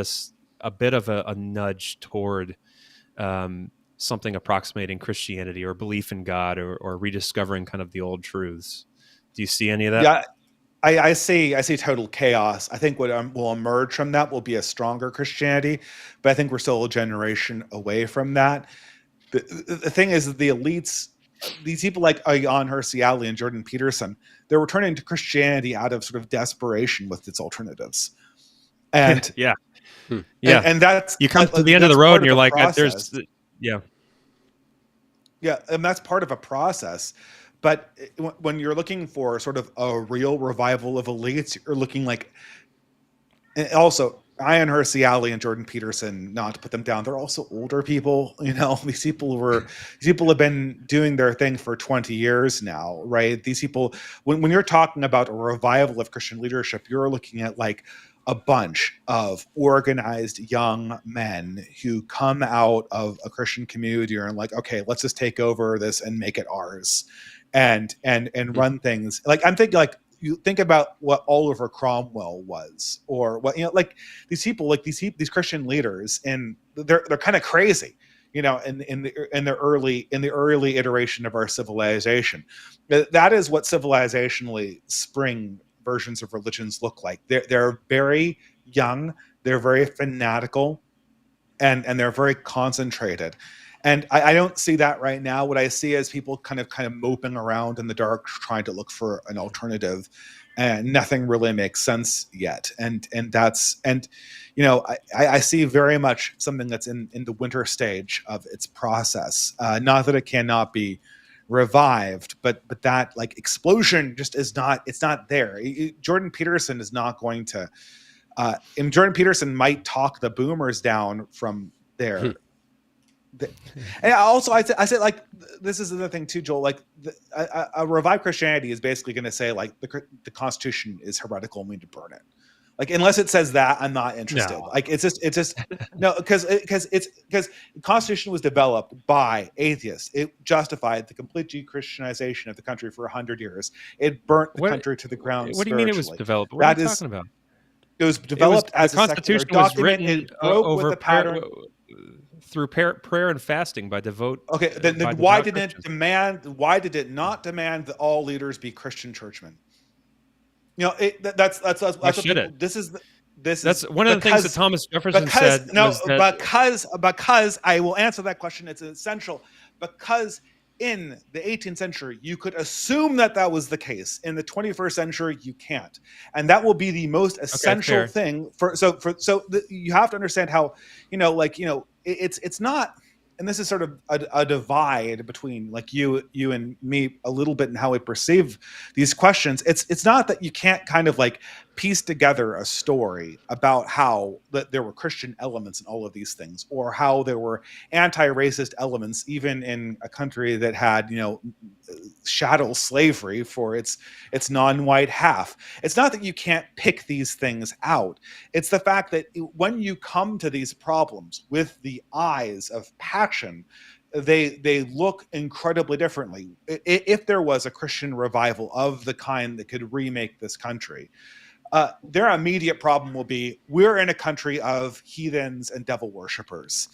a bit of a nudge toward something approximating Christianity or belief in God or rediscovering kind of the old truths. Do you see any of that? Yeah, I see total chaos. I think what will emerge from that will be a stronger Christianity, but I think we're still a generation away from that. The thing is that the elites, these people like Ayaan Hirsi Ali and Jordan Peterson, they're returning to Christianity out of sort of desperation with its alternatives. And and that's, you come to the end of the road and you're like, process. Yeah, and that's part of a process. But when you're looking for sort of a real revival of elites, you're looking like, and also Ayaan Hirsi Ali and Jordan Peterson, not to put them down, they're also older people. These people have been doing their thing for 20 years now, right? These people, when you're talking about a revival of Christian leadership, you're looking at like a bunch of organized young men who come out of a Christian community and like, okay, let's just take over this and make it ours, and run things. Like, I'm thinking, like, you think about what Oliver Cromwell was, or what, like these people, like these Christian leaders, and they're kind of crazy, in the early iteration of our civilization. That is what civilizationally spring versions of religions look like. They're very young, they're very fanatical, and they're very concentrated. And I don't see that right now. What I see is people kind of moping around in the dark, trying to look for an alternative, and nothing really makes sense yet. And I see very much something that's in the winter stage of its process. Not that it cannot be revived, but that like explosion just is not. It's not there. Jordan Peterson is not going to. And Jordan Peterson might talk the boomers down from there. And also, I said, like, this is the thing too, Joel. Like, a revived Christianity is basically going to say like the Constitution is heretical and we need to burn it. Like, unless it says that, I'm not interested. No. Like, it's just no, because the Constitution was developed by atheists. It justified the complete de-Christianization of the country for 100 years. It burnt the country to the ground. What do you mean it was developed? What are you talking about? It was developed as the Constitution a was written it broke over with the pattern. Through prayer and fasting by devote. Okay, then why did it not demand that all leaders be Christian churchmen? That's what people, this is one of the things that Thomas Jefferson said. Because I will answer that question. It's essential because in the 18th century, you could assume that was the case. In the 21st century, you can't, and that will be the most essential thing. You have to understand how, it's not, and this is sort of a divide between like you and me a little bit in how we perceive these questions. It's not that you can't kind of like piece together a story about how that there were Christian elements in all of these things, or how there were anti-racist elements even in a country that had, chattel slavery for its non-white half. It's not that you can't pick these things out. It's the fact that when you come to these problems with the eyes of passion, they look incredibly differently. If there was a Christian revival of the kind that could remake this country, their immediate problem will be, we're in a country of heathens and devil worshippers.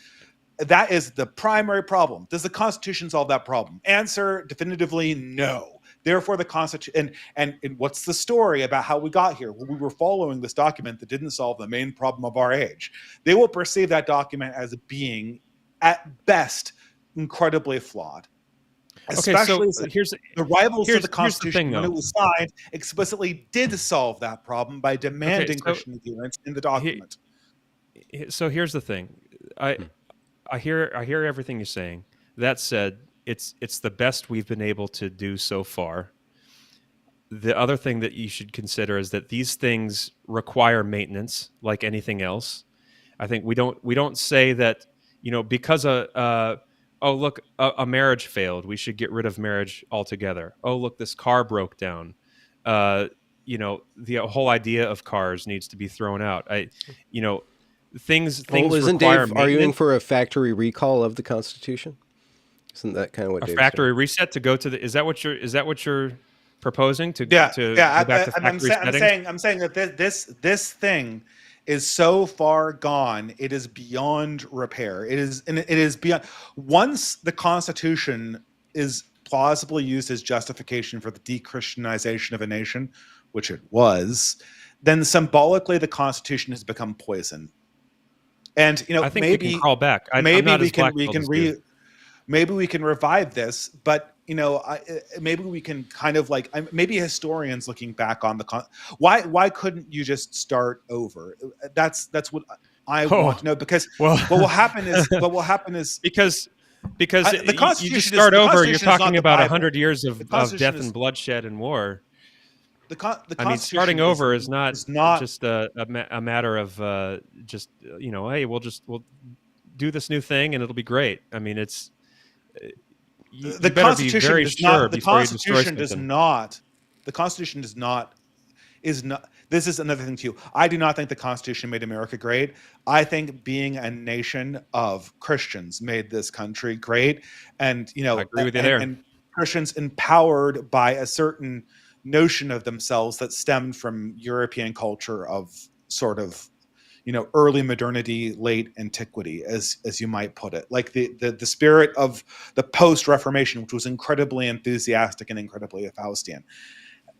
That is the primary problem. Does the Constitution solve that problem? Answer definitively no. Therefore, the Constitution, and what's the story about how we got here? Well, we were following this document that didn't solve the main problem of our age. They will perceive that document as being, at best, incredibly flawed. Especially so the rivals to the Constitution, thing, when it was signed, explicitly did solve that problem by demanding Christian adherence in the document. So here's the thing. I hear everything you're saying. That said, it's the best we've been able to do so far. The other thing that you should consider is that these things require maintenance, like anything else. I think we don't say that, because oh look, a marriage failed, we should get rid of marriage altogether. Oh look, this car broke down. The whole idea of cars needs to be thrown out. Things isn't require Dave arguing for a factory recall of the Constitution? Isn't that kind of what Dave's factory saying? reset to go to the? Is that what you're proposing to? Yeah, to yeah. go back to factory settings? I'm saying that this thing is so far gone, it is beyond repair. It is beyond. Once the Constitution is plausibly used as justification for the de-Christianization of a nation, which it was, then symbolically the Constitution has become poison. And I think we can crawl back. Maybe we can revive this, but maybe we can kind of maybe historians looking back on why couldn't you just start over? That's what I want to know, because what will happen is because the Constitution, you just start over. You're talking about 100 years of death and bloodshed and war. I mean, starting over is not just a matter of hey, we'll do this new thing and it'll be great. I mean, it's the Constitution does not. The Constitution does not. The Constitution does not. This is another thing too. I do not think the Constitution made America great. I think being a nation of Christians made this country great, and I agree with you there. And Christians empowered by a certain notion of themselves that stemmed from European culture of sort of, early modernity, late antiquity, as you might put it, like the spirit of the post-Reformation, which was incredibly enthusiastic and incredibly Faustian.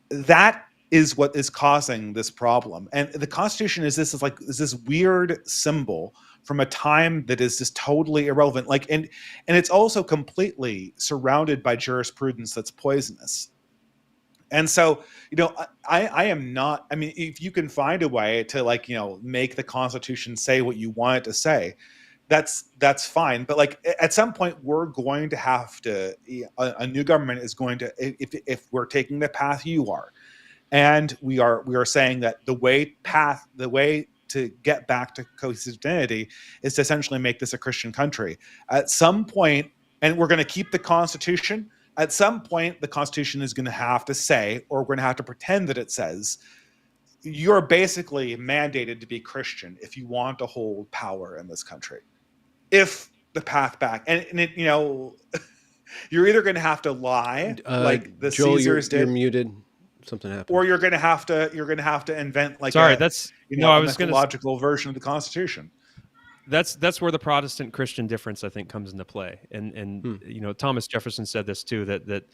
That is what is causing this problem. And the Constitution is this weird symbol from a time that is just totally irrelevant. And it's also completely surrounded by jurisprudence that's poisonous. And so, I am not, I mean, if you can find a way to make the Constitution say what you want it to say, that's fine. But at some point we're going to have to, a new government is going to, if we're taking the path you are, and we are saying that the way to get back to cohesive identity is to essentially make this a Christian country. At some point, and we're going to keep the Constitution, at some point, the Constitution is going to have to say, or we're going to have to pretend that it says, you're basically mandated to be Christian if you want to hold power in this country. If the path back, and you're either going to have to lie, like the Joel, Caesars did. You're muted. Something happened. Or you're going to have to invent a mythological version of the Constitution. That's where the Protestant Christian difference, I think, comes into play. And Thomas Jefferson said this too, that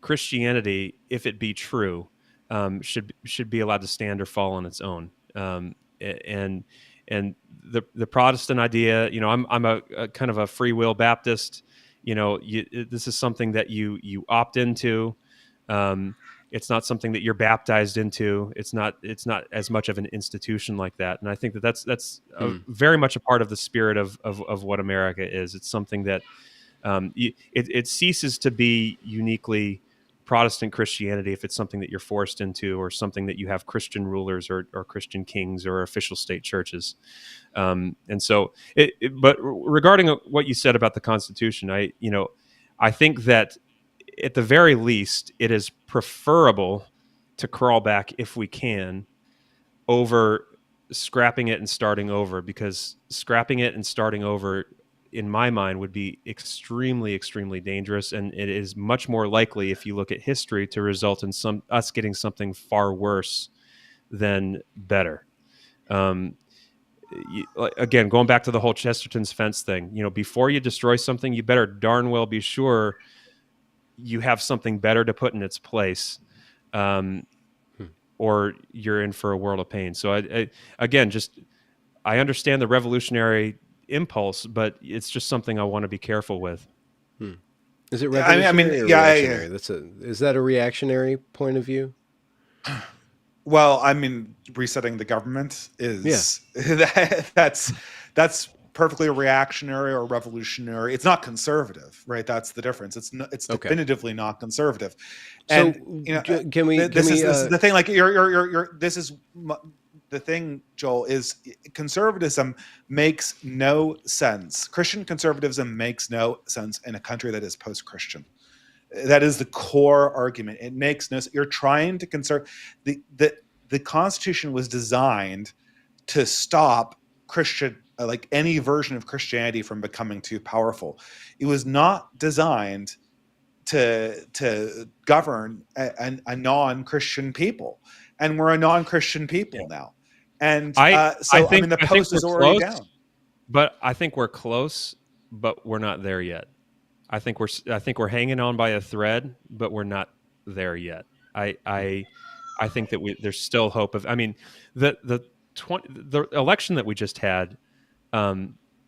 Christianity, if it be true, should be allowed to stand or fall on its own. And the Protestant idea, I'm a kind of a free will Baptist. This is something that you opt into. It's not something that you're baptized into. It's not as much of an institution like that. And I think that's very much a part of the spirit of what America is. It's something that it ceases to be uniquely Protestant Christianity if it's something that you're forced into, or something that you have Christian rulers or Christian kings or official state churches. And so, but regarding what you said about the Constitution, I think that at the very least, it is preferable to crawl back if we can over scrapping it and starting over, because scrapping it and starting over, in my mind, would be extremely, extremely dangerous, and it is much more likely, if you look at history, to result in us getting something far worse than better. Again, going back to the whole Chesterton's fence thing, before you destroy something, you better darn well be sure you have something better to put in its place. Or you're in for a world of pain. So again, I understand the revolutionary impulse, but it's just something I want to be careful with. Is it revolutionary or yeah, reactionary? Is that a reactionary point of view? Well, I mean, resetting the government is that's perfectly reactionary or revolutionary. It's not conservative, right? That's the difference. It's definitively not conservative. And so, can we? This is the thing. Like this is the thing, Joel. Is conservatism makes no sense. Christian conservatism makes no sense in a country that is post-Christian. That is the core argument. It makes no sense. You're trying to conserve the Constitution was designed to stop Christian, like any version of Christianity, from becoming too powerful. It was not designed to govern a non-Christian people, and we're a non-Christian people now. And the post is already down. But I think we're close, but we're not there yet. I think we're hanging on by a thread, but we're not there yet. I think that there's still hope of. I mean, the election that we just had,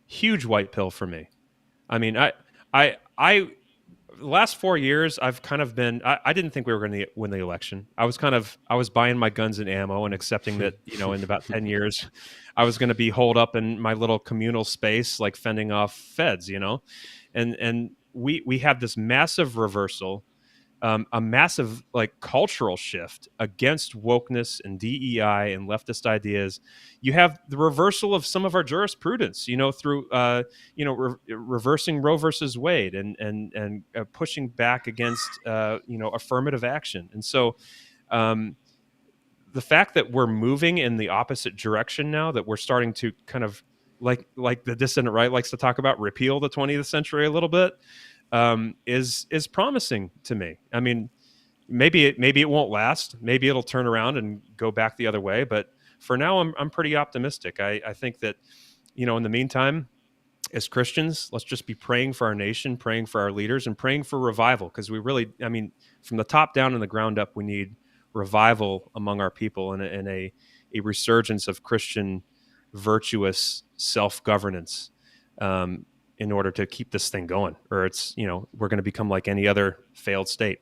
huge white pill for me. I mean, I the last 4 years, I've kind of been. I didn't think we were going to win the election. I was buying my guns and ammo and accepting that in about 10 years, I was going to be holed up in my little communal space, like fending off feds, and we had this massive reversal, a massive cultural shift against wokeness and DEI and leftist ideas. You have the reversal of some of our jurisprudence, through reversing Roe versus Wade and pushing back against affirmative action. And so the fact that we're moving in the opposite direction now, that we're starting to kind of like the dissident right likes to talk about, repeal the 20th century a little bit, is promising to me. I mean, maybe it won't last. Maybe it'll turn around and go back the other way. But for now, I'm pretty optimistic. I think that in the meantime, as Christians, let's just be praying for our nation, praying for our leaders, and praying for revival, because we really, I mean, from the top down and the ground up, we need revival among our people and a resurgence of Christian virtuous self-governance, in order to keep this thing going, or it's we're going to become like any other failed state.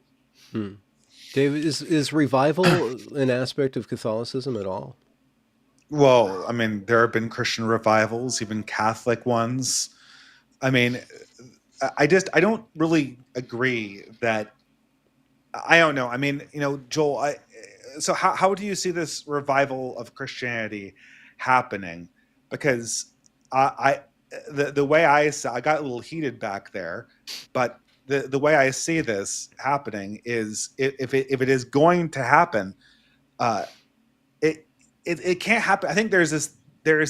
David, is revival an aspect of Catholicism at all? Well, I mean, there have been Christian revivals, even Catholic ones. I mean, I don't really agree that. I don't know. I mean, Joel, so how do you see this revival of Christianity happening? Because the way I got a little heated back there, but the way I see this happening is if it is going to happen, it can't happen. I think there is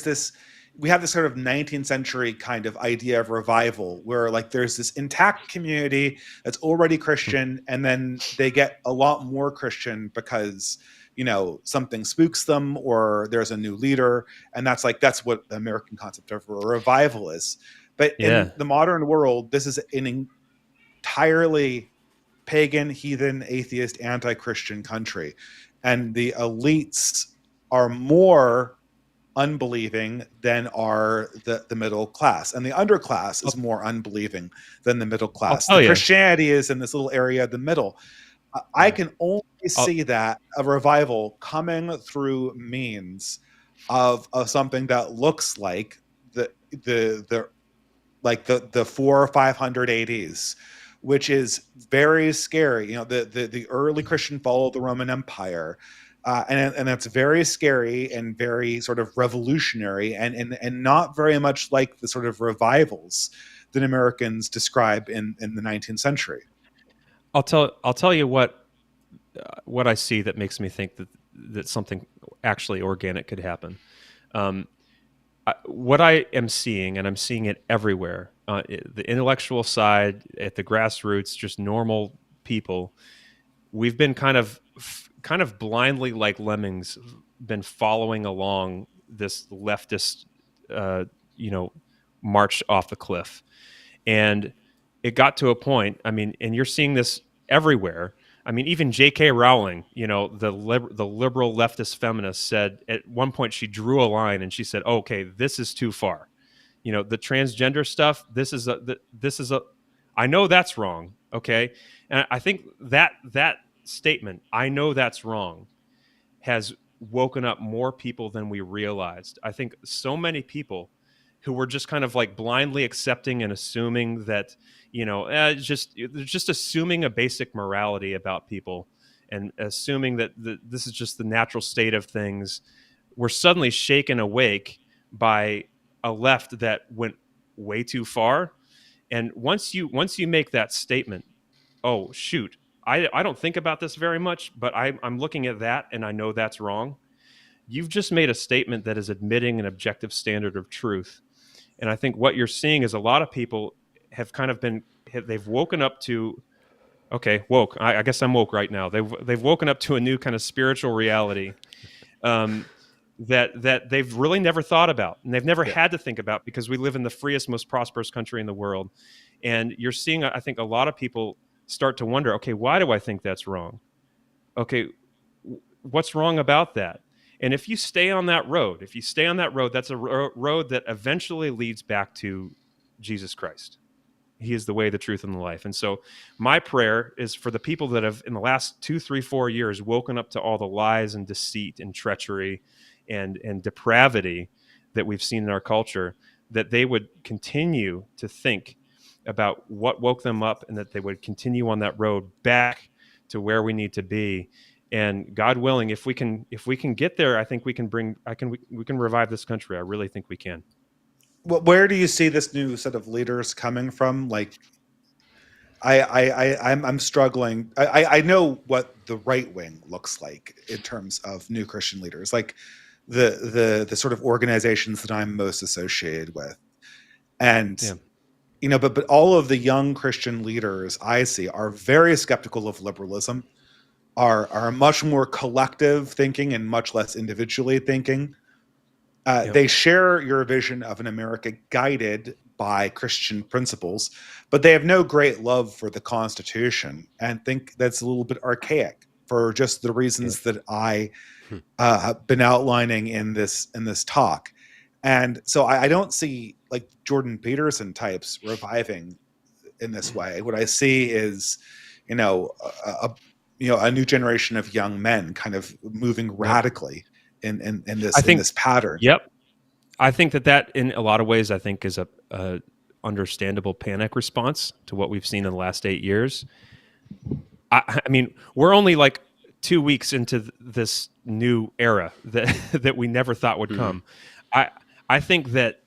this we have this sort of 19th century kind of idea of revival where there's this intact community that's already Christian, and then they get a lot more Christian because something spooks them or there's a new leader, and that's what the American concept of a revival is. But in the modern world, this is an entirely pagan, heathen, atheist, anti-Christian country, and the elites are more unbelieving than are the middle class, and the underclass is more unbelieving than the middle class. Christianity is in this little area of the middle. I can only see that a revival coming through means of something that looks like the 400 or 500 ADs, which is very scary. The early Christian fall of the Roman Empire, and that's very scary and very sort of revolutionary, and not very much like the sort of revivals that Americans describe in the 19th century. I'll tell you what I see that makes me think that something actually organic could happen. Um, what I am seeing, and I'm seeing it everywhere, the intellectual side, at the grassroots, just normal people, we've been kind of blindly, like lemmings, been following along this leftist, uh, you know, march off the cliff. And it got to a point, I mean, and you're seeing this everywhere. I mean, even J.K. Rowling, the liberal leftist feminist, said at one point she drew a line and she said, "Okay, this is too far. The transgender stuff. This is a. I know that's wrong. Okay, and I think that statement, I know that's wrong, has woken up more people than we realized. I think so many people who were just kind of like blindly accepting and assuming that, just they're just assuming a basic morality about people, and assuming that this is just the natural state of things, were suddenly shaken awake by a left that went way too far. And once you make that statement, oh shoot, I don't think about this very much, but I'm looking at that and I know that's wrong. You've just made a statement that is admitting an objective standard of truth. And I think what you're seeing is a lot of people have kind of they've woken up to, okay, woke. I guess I'm woke right now. They've woken up to a new kind of spiritual reality, um, that they've really never thought about, and they've never Yeah. had to think about, because we live in the freest, most prosperous country in the world. And you're seeing, I think, a lot of people start to wonder, okay, why do I think that's wrong? Okay, what's wrong about that? And if you stay on that road, that's a road that eventually leads back to Jesus Christ. He is the way, the truth, and the life. And so my prayer is for the people that have, in the last 2, 3, 4 years, woken up to all the lies and deceit and treachery and depravity that we've seen in our culture, that they would continue to think about what woke them up, and that they would continue on that road back to where we need to be. And God willing, if we can get there, I think we can revive this country. I really think we can. Where do you see this new set of leaders coming from? Like, I'm struggling. I know what the right wing looks like in terms of new Christian leaders, like the sort of organizations that I'm most associated with, and Yeah. but all of the young Christian leaders I see are very skeptical of liberalism, are much more collective thinking and much less individually thinking. Yep. They share your vision of an America guided by Christian principles, but they have no great love for the Constitution and think that's a little bit archaic for just the Yeah. reasons that I Hmm. have been outlining in this talk. And so I don't see like Jordan Peterson types reviving in this way. What I see is, you know, a new generation of young men kind of moving Yep. radically in I this think. pattern. Yep. I think that in a lot of ways, I think is a understandable panic response to what we've seen in the last 8 years. I mean, we're only like 2 weeks into this new era that that we never thought would Hmm. come. I I think that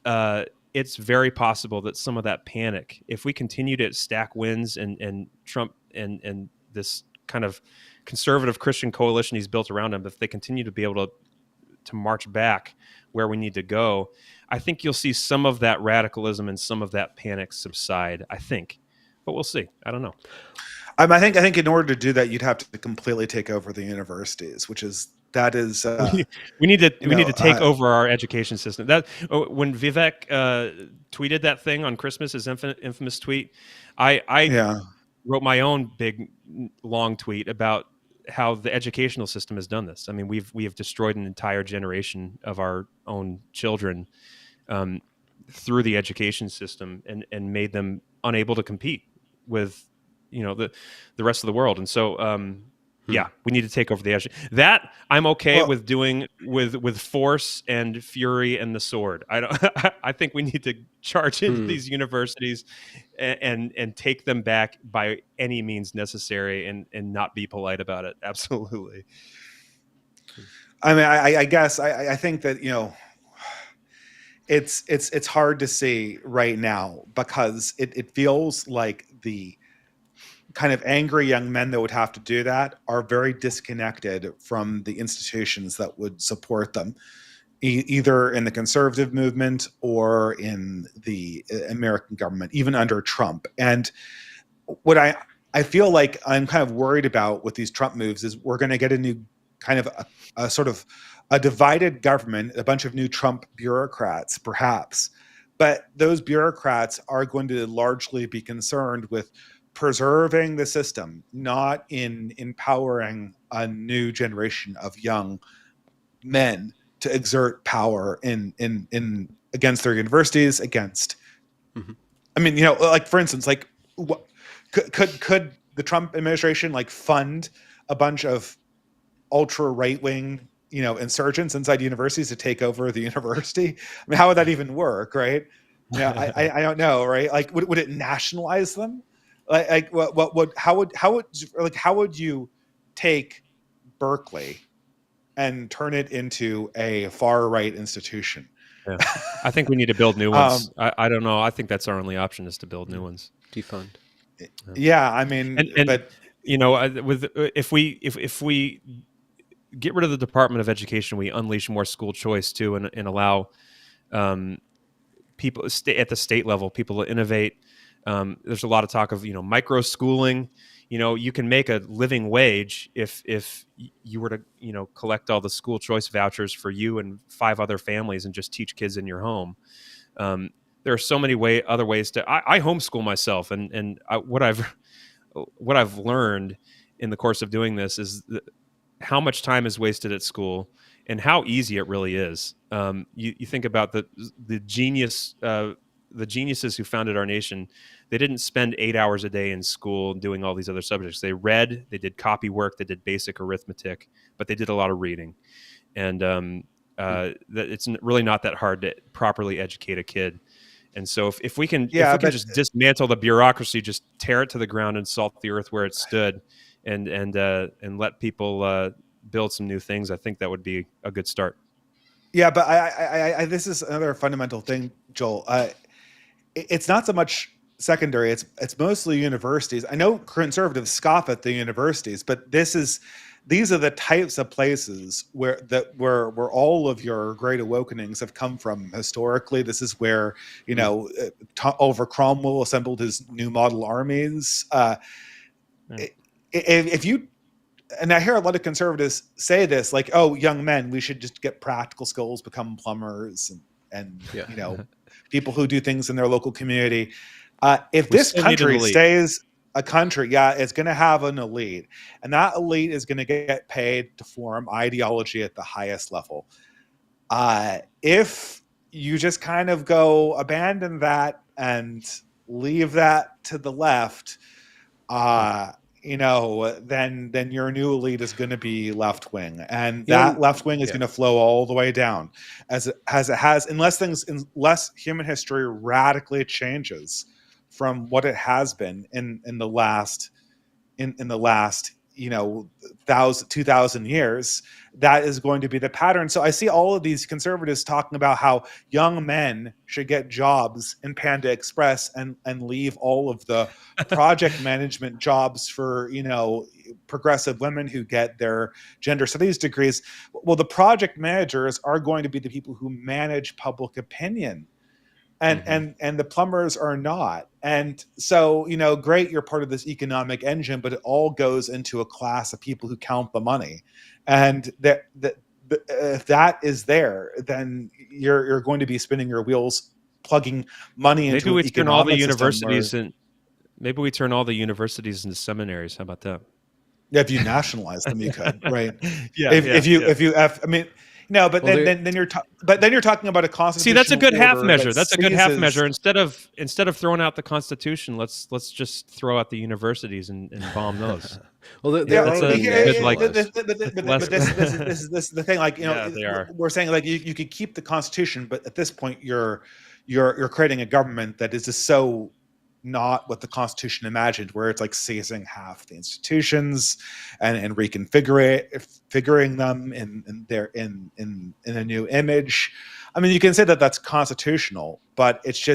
it's very possible that some of that panic, if we continue to stack wins, and Trump and this kind of conservative Christian coalition he's built around him, if they continue to be able to march back where we need to go, I think you'll see some of that radicalism and some of that panic subside. I think, but we'll see. I don't know. I think in order to do that, you'd have to completely take over the universities, that is, we we need to you we need know, to take over our education system. That when Vivek tweeted that thing on Christmas, his infamous tweet, I yeah. wrote my own big long tweet about how the educational system has done this. I mean, we have destroyed an entire generation of our own children, um, through the education system, and made them unable to compete with the rest of the world. And so Yeah, we need to take over the edge. That I'm okay Well, with doing with force and fury and the sword. I don't. I think we need to charge into these universities and take them back by any means necessary and not be polite about it. Absolutely. I mean, I guess I think that, it's hard to see right now because it feels like the kind of angry young men that would have to do that are very disconnected from the institutions that would support them, either in the conservative movement or in the American government, even under Trump. And what I feel like I'm kind of worried about with these Trump moves is we're going to get a new kind of a sort of a divided government, a bunch of new Trump bureaucrats, perhaps. But those bureaucrats are going to largely be concerned with preserving the system, not in empowering a new generation of young men to exert power in against their universities, against. I mean, like for instance, like what could the Trump administration like fund a bunch of ultra right wing insurgents inside universities to take over the university? I mean, how would that even work, right? I don't know, right? Like, would it nationalize them? Like what would how would you take Berkeley and turn it into a far right institution? Yeah. I think we need to build new ones. I don't know. I think that's our only option is to build new ones. Defund. Yeah, I mean, And but with if we get rid of the Department of Education, we unleash more school choice too, and allow people at the state level, people to innovate. There's a lot of talk of micro schooling. You can make a living wage if you were to collect all the school choice vouchers for you and 5 other families and just teach kids in your home. There are so many other ways to. I homeschool myself, and what I've learned in the course of doing this is how much time is wasted at school and how easy it really is. You think about the geniuses who founded our nation. They didn't spend 8 hours a day in school doing all these other subjects. They read, they did copy work, they did basic arithmetic, but they did a lot of reading. And that it's really not that hard to properly educate a kid. And so if we can just dismantle the bureaucracy, just tear it to the ground and salt the earth where it stood, and let people build some new things, I think that would be a good start. Yeah, but I this is another fundamental thing, Joel. It's not so much secondary; it's mostly universities. I know conservatives scoff at the universities, but these are the types of places where all of your great awakenings have come from historically. This is where Oliver Cromwell assembled his new model armies. If you And I hear a lot of conservatives say this, like, "Oh, young men, we should just get practical skills, become plumbers, and people who do things in their local community." If this country stays a country, it's going to have an elite, and that elite is going to get paid to form ideology at the highest level. If you just kind of go abandon that and leave that to the left, then your new elite is going to be left wing, and that left wing is going to flow all the way down, as it has, unless human history radically changes from what it has been in the last 2,000 years. That is going to be the pattern. So I see all of these conservatives talking about how young men should get jobs in Panda Express and leave all of the project management jobs for progressive women who get their gender studies degrees. Well, the project managers are going to be the people who manage public opinion. And the plumbers are not. And so, great, you're part of this economic engine, but it all goes into a class of people who count the money. And if that is there, then you're going to be spinning your wheels, plugging money into an economic system. Maybe we turn all the universities into seminaries. How about that? Yeah, if you nationalize them, you could, right? Yeah. If you, I mean, No, but Well, then you're talking about a See, that's a constitutional good half order measure. that That's a good half seizes. measure. Instead of throwing out the Constitution, let's just throw out the universities and bomb those. well, Yeah, they're That's already a good like nationalized. less. but this is the thing. Like, Yeah, they are. we're saying like you could keep the Constitution, but at this point you're creating a government that is just so not what the Constitution imagined, where it's like seizing half the institutions and figuring them in a new image. I mean, you can say that that's constitutional, but it's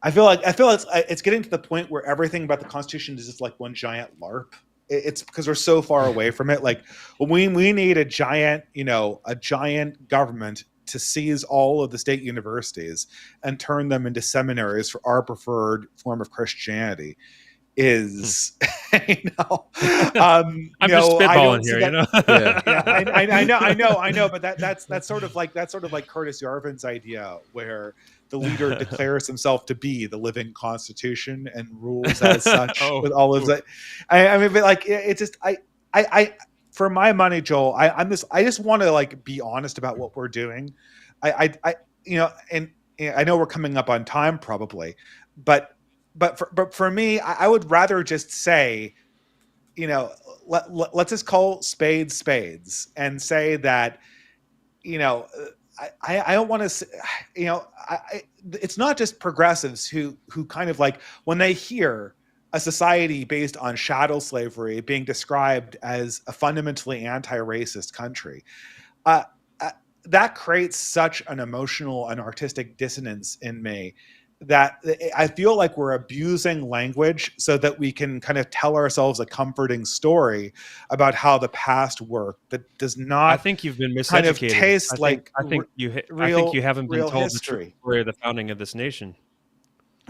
I feel like it's getting to the point where everything about the Constitution is just like one giant LARP. It's because we're so far away from it. Like, we need a giant government to seize all of the state universities and turn them into seminaries for our preferred form of Christianity. Is I'm just I spitballing don't see here, that. Yeah. I know, but that's sort of like Curtis Yarvin's idea, where the leader declares himself to be the living Constitution and rules as such Oh, with all of that. I mean, but like it's just I for my money, Joel, I just want to like be honest about what we're doing. I and I know we're coming up on time probably, but for me, I would rather just say, let's just call spades and say that, you know, I don't want to, it's not just progressives who kind of like, when they hear a society based on chattel slavery being described as a fundamentally anti-racist country, uh, uh, that creates such an emotional and artistic dissonance in me that I feel like we're abusing language so that we can kind of tell ourselves a comforting story about how the past worked that does I not think you've been kind of miseducated. taste like I think you haven't been real told the true history. story of the founding of this nation,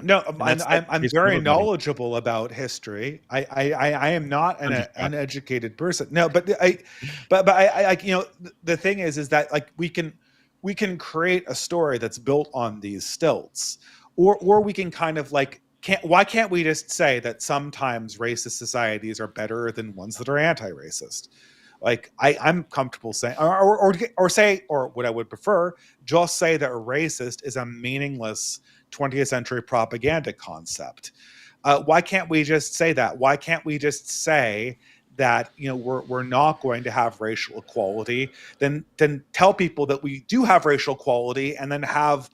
No, and that's the I'm case for very everybody. knowledgeable about history. I am not an I'm just joking. uneducated person. No, but the thing is that like we can create a story that's built on these stilts, or we can kind of like why can't we just say that sometimes racist societies are better than ones that are anti-racist? Like, I'm comfortable saying, or say, or what I would prefer, just say that racist is a meaningless 20th century propaganda concept. Why can't we just say that? Why can't we just say that, we're not going to have racial equality? Then tell people that we do have racial equality, and then have,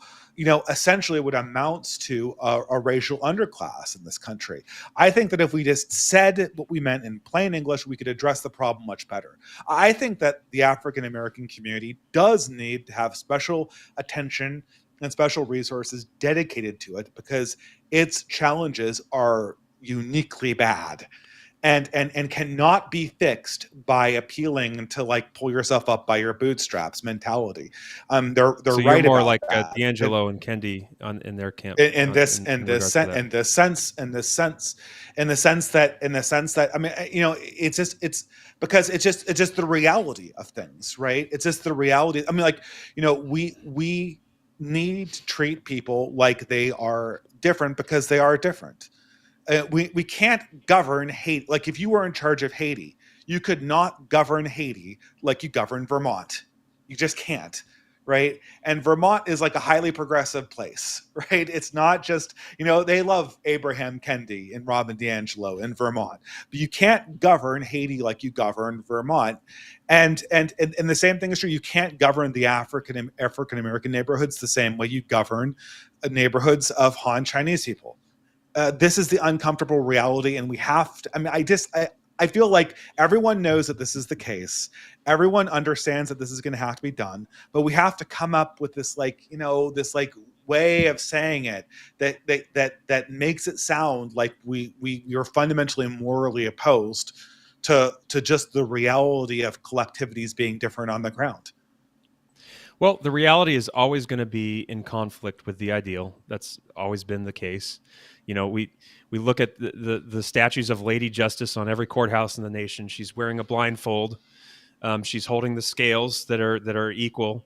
essentially what amounts to a racial underclass in this country. I think that if we just said what we meant in plain English, we could address the problem much better. I think that the African American community does need to have special attention and special resources dedicated to it, because its challenges are uniquely bad and cannot be fixed by appealing to like pull yourself up by your bootstraps mentality. They're So you're right more about like that. D'Angelo and Kendi in their camp In this in regards to that. in the sense that, I mean, it's because it's just the reality of things, right? It's just the reality. I mean, like, we need to treat people like they are different because they are different. We can't govern Haiti. Like, if you were in charge of Haiti, you could not govern Haiti like you govern Vermont. You just can't, right? And Vermont is like a highly progressive place, right? It's not just, they love Abraham Kendi and Robin DiAngelo in Vermont, but you can't govern Haiti like you govern Vermont. And the same thing is true. You can't govern the African American neighborhoods the same way you govern neighborhoods of Han Chinese people. This is the uncomfortable reality, and we have to. I mean, I feel like everyone knows that this is the case. Everyone understands that this is going to have to be done, but we have to come up with this, like, this like way of saying it that makes it sound like we're fundamentally morally opposed to just the reality of collectivities being different on the ground. Well, the reality is always going to be in conflict with the ideal. That's always been the case. We look at the statues of Lady Justice on every courthouse in the nation. She's wearing a blindfold. She's holding the scales that are equal.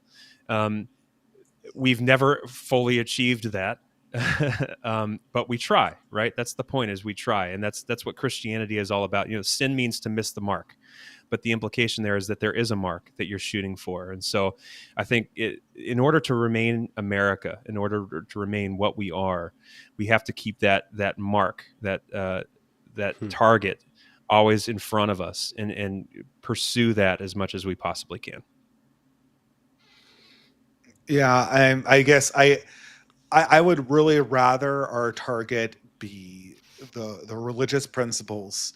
We've never fully achieved that, but we try. Right? That's the point. Is we try, and that's what Christianity is all about. Sin means to miss the mark. but the implication there is that there is a mark that you're shooting for. And so I think in order to remain America, in order to remain what we are, we have to keep that mark, that target always in front of us, and pursue that as much as we possibly can. Yeah, I guess I would really rather our target be the religious principles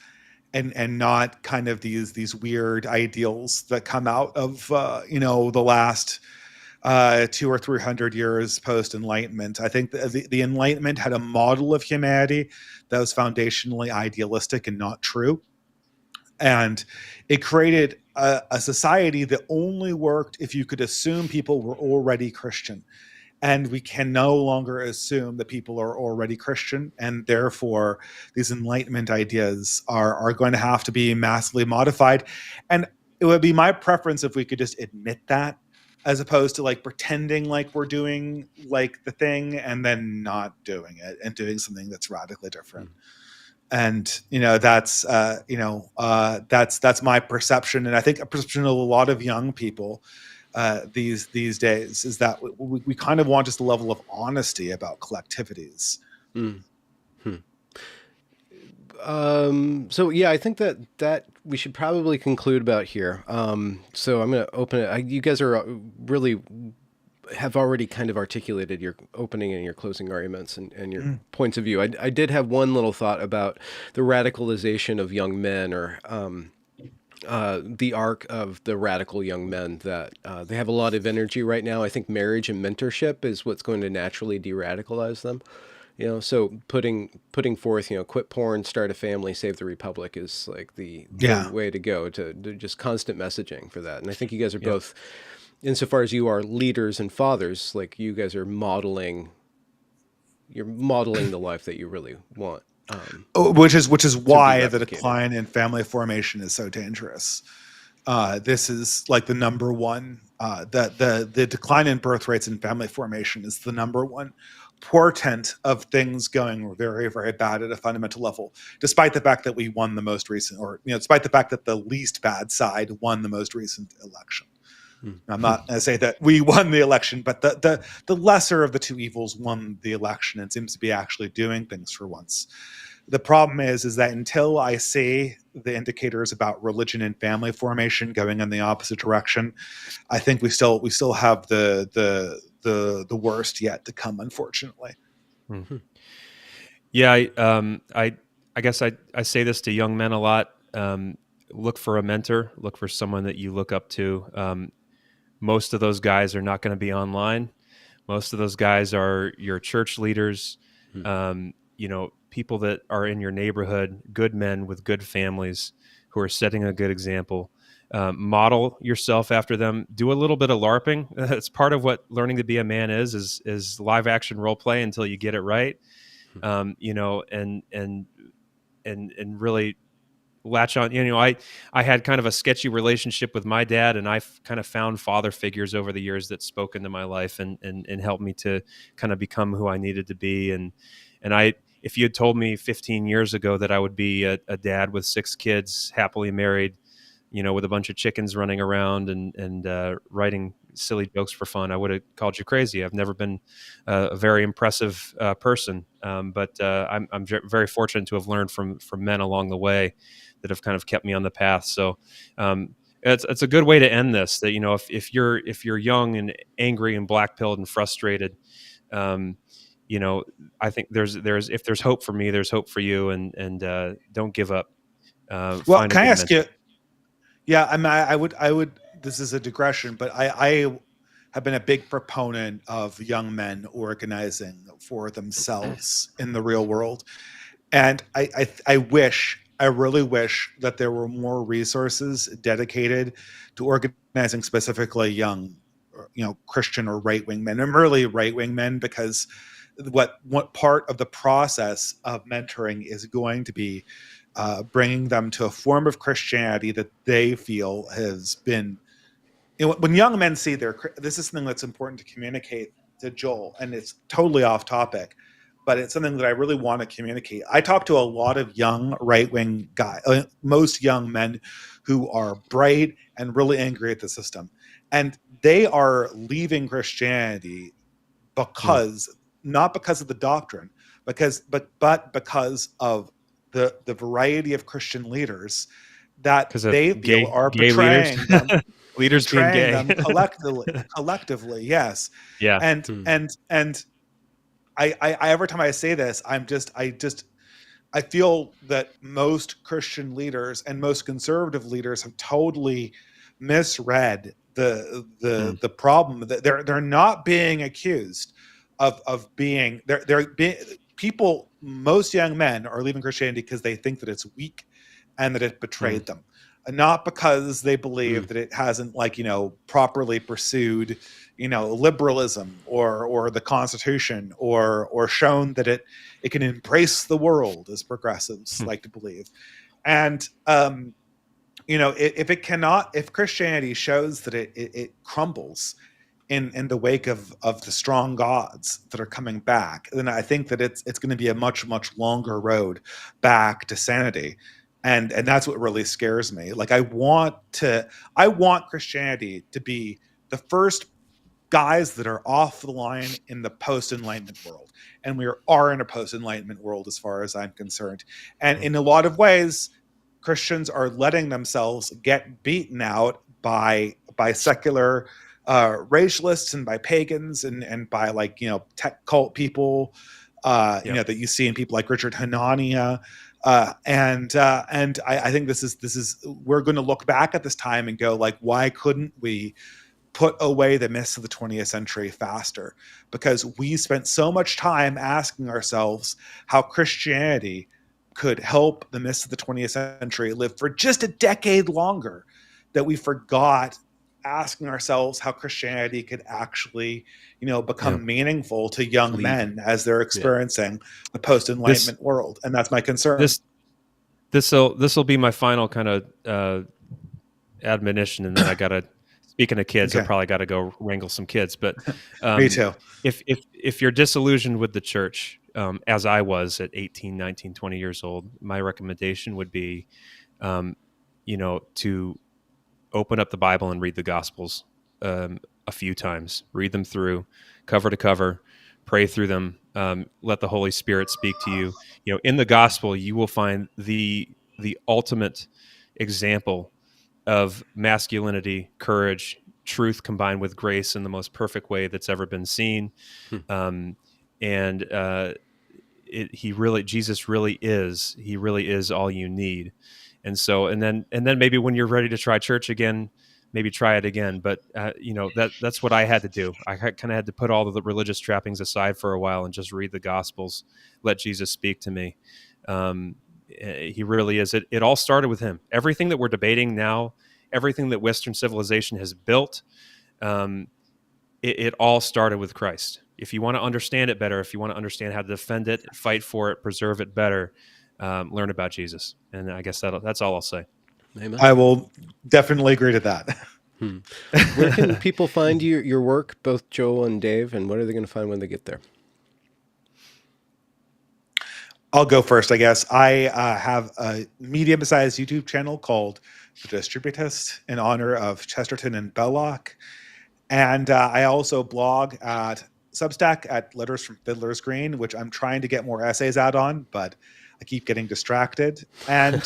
and not kind of these weird ideals that come out of the last 200 or 300 years post Enlightenment. I think the Enlightenment had a model of humanity that was foundationally idealistic and not true, and it created a society that only worked if you could assume people were already Christian. And we can no longer assume that people are already Christian, and therefore these Enlightenment ideas are going to have to be massively modified. And it would be my preference if we could just admit that, as opposed to like pretending like we're doing like the thing and then not doing it and doing something that's radically different. And that's my perception, and I think a perception of a lot of young people these days is that we kind of want just a level of honesty about collectivities. So yeah, I think that we should probably conclude about here. So I'm going to open it. You guys are really have already kind of articulated your opening and your closing arguments and your points of view. I did have one little thought about the radicalization of young men, or the arc of the radical young men, that they have a lot of energy right now. I think marriage and mentorship is what's going to naturally de-radicalize them. So putting forth, quit porn, start a family, save the republic is like the way to go, to just constant messaging for that. And I think you guys are both, insofar as you are leaders and fathers, like you guys are modeling the life that you really want. Which is why the decline in family formation is so dangerous. This is like the number one, the decline in birth rates and family formation is the number one portent of things going very, very bad at a fundamental level, despite the fact that we won the most recent, or despite the fact that the least bad side won the most recent election. I'm not going to say that we won the election, but the lesser of the two evils won the election and seems to be actually doing things for once. The problem is that until I see the indicators about religion and family formation going in the opposite direction, I think we still have the worst yet to come, unfortunately. Mm-hmm. Yeah, I guess I say this to young men a lot. Look for a mentor. Look for someone that you look up to. Most of those guys are not going to be online. Most of those guys are your church leaders, people that are in your neighborhood, good men with good families who are setting a good example. Model yourself after them. Do a little bit of LARPing. It's part of what learning to be a man is live action role play until you get it right. And really latch on. I had kind of a sketchy relationship with my dad, and I've kind of found father figures over the years that spoke into my life and helped me to kind of become who I needed to be. And if you had told me 15 years ago that I would be a dad with 6 kids, happily married, with a bunch of chickens running around and writing silly jokes for fun, I would have called you crazy. I've never been a very impressive person, but I'm very fortunate to have learned from men along the way that have kind of kept me on the path. So it's a good way to end this. That if you're young and angry and black-pilled and frustrated, I think there's if there's hope for me, there's hope for you, and don't give up. Well, can I ask you? Yeah, I would. This is a digression, but I have been a big proponent of young men organizing for themselves in the real world, and I really wish that there were more resources dedicated to organizing specifically young, Christian or right wing men, and really right wing men, because what part of the process of mentoring is going to be bringing them to a form of Christianity that they feel has been. When young men see this is something that's important to communicate to Joel, and it's totally off topic. but it's something that I really want to communicate. I talk to a lot of young right-wing guys, most young men who are bright and really angry at the system. And they are leaving Christianity because, not because of the doctrine, but because of the variety of Christian leaders that Because of they feel are gay leaders, betraying them, leaders being gay. collectively, yes. Yeah. And I every time I say this, I feel that most Christian leaders and most conservative leaders have totally misread the problem. That they're not being accused of being they're being people. Most young men are leaving Christianity because they think that it's weak and that it betrayed them, and not because they believe that it hasn't, like, properly pursued, liberalism or the Constitution, or shown that it can embrace the world, as progressives like to believe. And if Christianity shows that it crumbles in the wake of the strong gods that are coming back, then I think that it's going to be a much, much longer road back to sanity. And that's what really scares me. Like, I want Christianity to be the first guys that are off the line in the post-Enlightenment world. And we are in a post-Enlightenment world as far as I'm concerned. And in a lot of ways, Christians are letting themselves get beaten out by secular racialists and by pagans and by, like, tech cult people, that you see in people like Richard Hanania. And I think this is we're going to look back at this time and go, like, why couldn't we put away the myths of the 20th century faster? Because we spent so much time asking ourselves how Christianity could help the myths of the 20th century live for just a decade longer, that we forgot asking ourselves how Christianity could actually, become meaningful to young men as they're experiencing the post-Enlightenment world. And that's my concern. This will be my final kind of admonition, and then I gotta. Speaking of kids, I probably got to go wrangle some kids. But me too. If you're disillusioned with the church, as I was at 18, 19, 20 years old, my recommendation would be, to open up the Bible and read the Gospels a few times. Read them through, cover to cover, pray through them. Let the Holy Spirit speak to you. In the Gospel, you will find the ultimate example of masculinity, courage, truth combined with grace in the most perfect way that's ever been seen. Jesus really is all you need. And so, and then maybe when you're ready to try church again, maybe try it again. But that's what I had to do. I kind of had to put all of the religious trappings aside for a while and just read the Gospels, let Jesus speak to me. He really is. It all started with him. Everything that we're debating now, everything that Western civilization has built, it all started with Christ. If you want to understand it better, if you want to understand how to defend it, fight for it, preserve it better, learn about Jesus. And I guess that's all I'll say. Amen. I will definitely agree to that. Where can people find your work, both Joel and Dave, and what are they going to find when they get there? I'll go first, I guess. I have a medium-sized YouTube channel called The Distributist in honor of Chesterton and Belloc. And I also blog at Substack at Letters from Fiddler's Green, which I'm trying to get more essays out on, but I keep getting distracted. And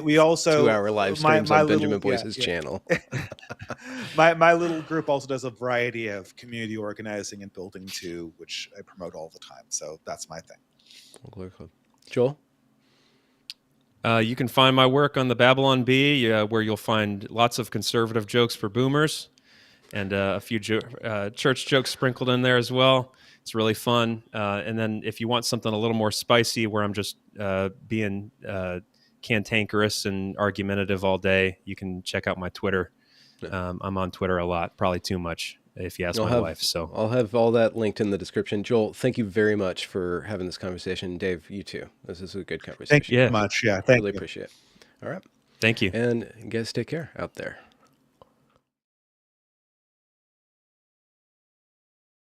we also 2-hour live streams on Benjamin Boyce's channel. My little group also does a variety of community organizing and building too, which I promote all the time. So that's my thing. Joel? You can find my work on the Babylon Bee, where you'll find lots of conservative jokes for boomers and a few church jokes sprinkled in there as well. It's really fun. And then if you want something a little more spicy, where I'm just being cantankerous and argumentative all day, you can check out my Twitter. I'm on Twitter a lot, probably too much, if you ask my wife. So I'll have all that linked in the description. Joel, thank you very much for having this conversation. Dave, you too. This is a good conversation. Thank you very much. Yeah, thank you. Appreciate it. All right. Thank you. And guys, take care out there.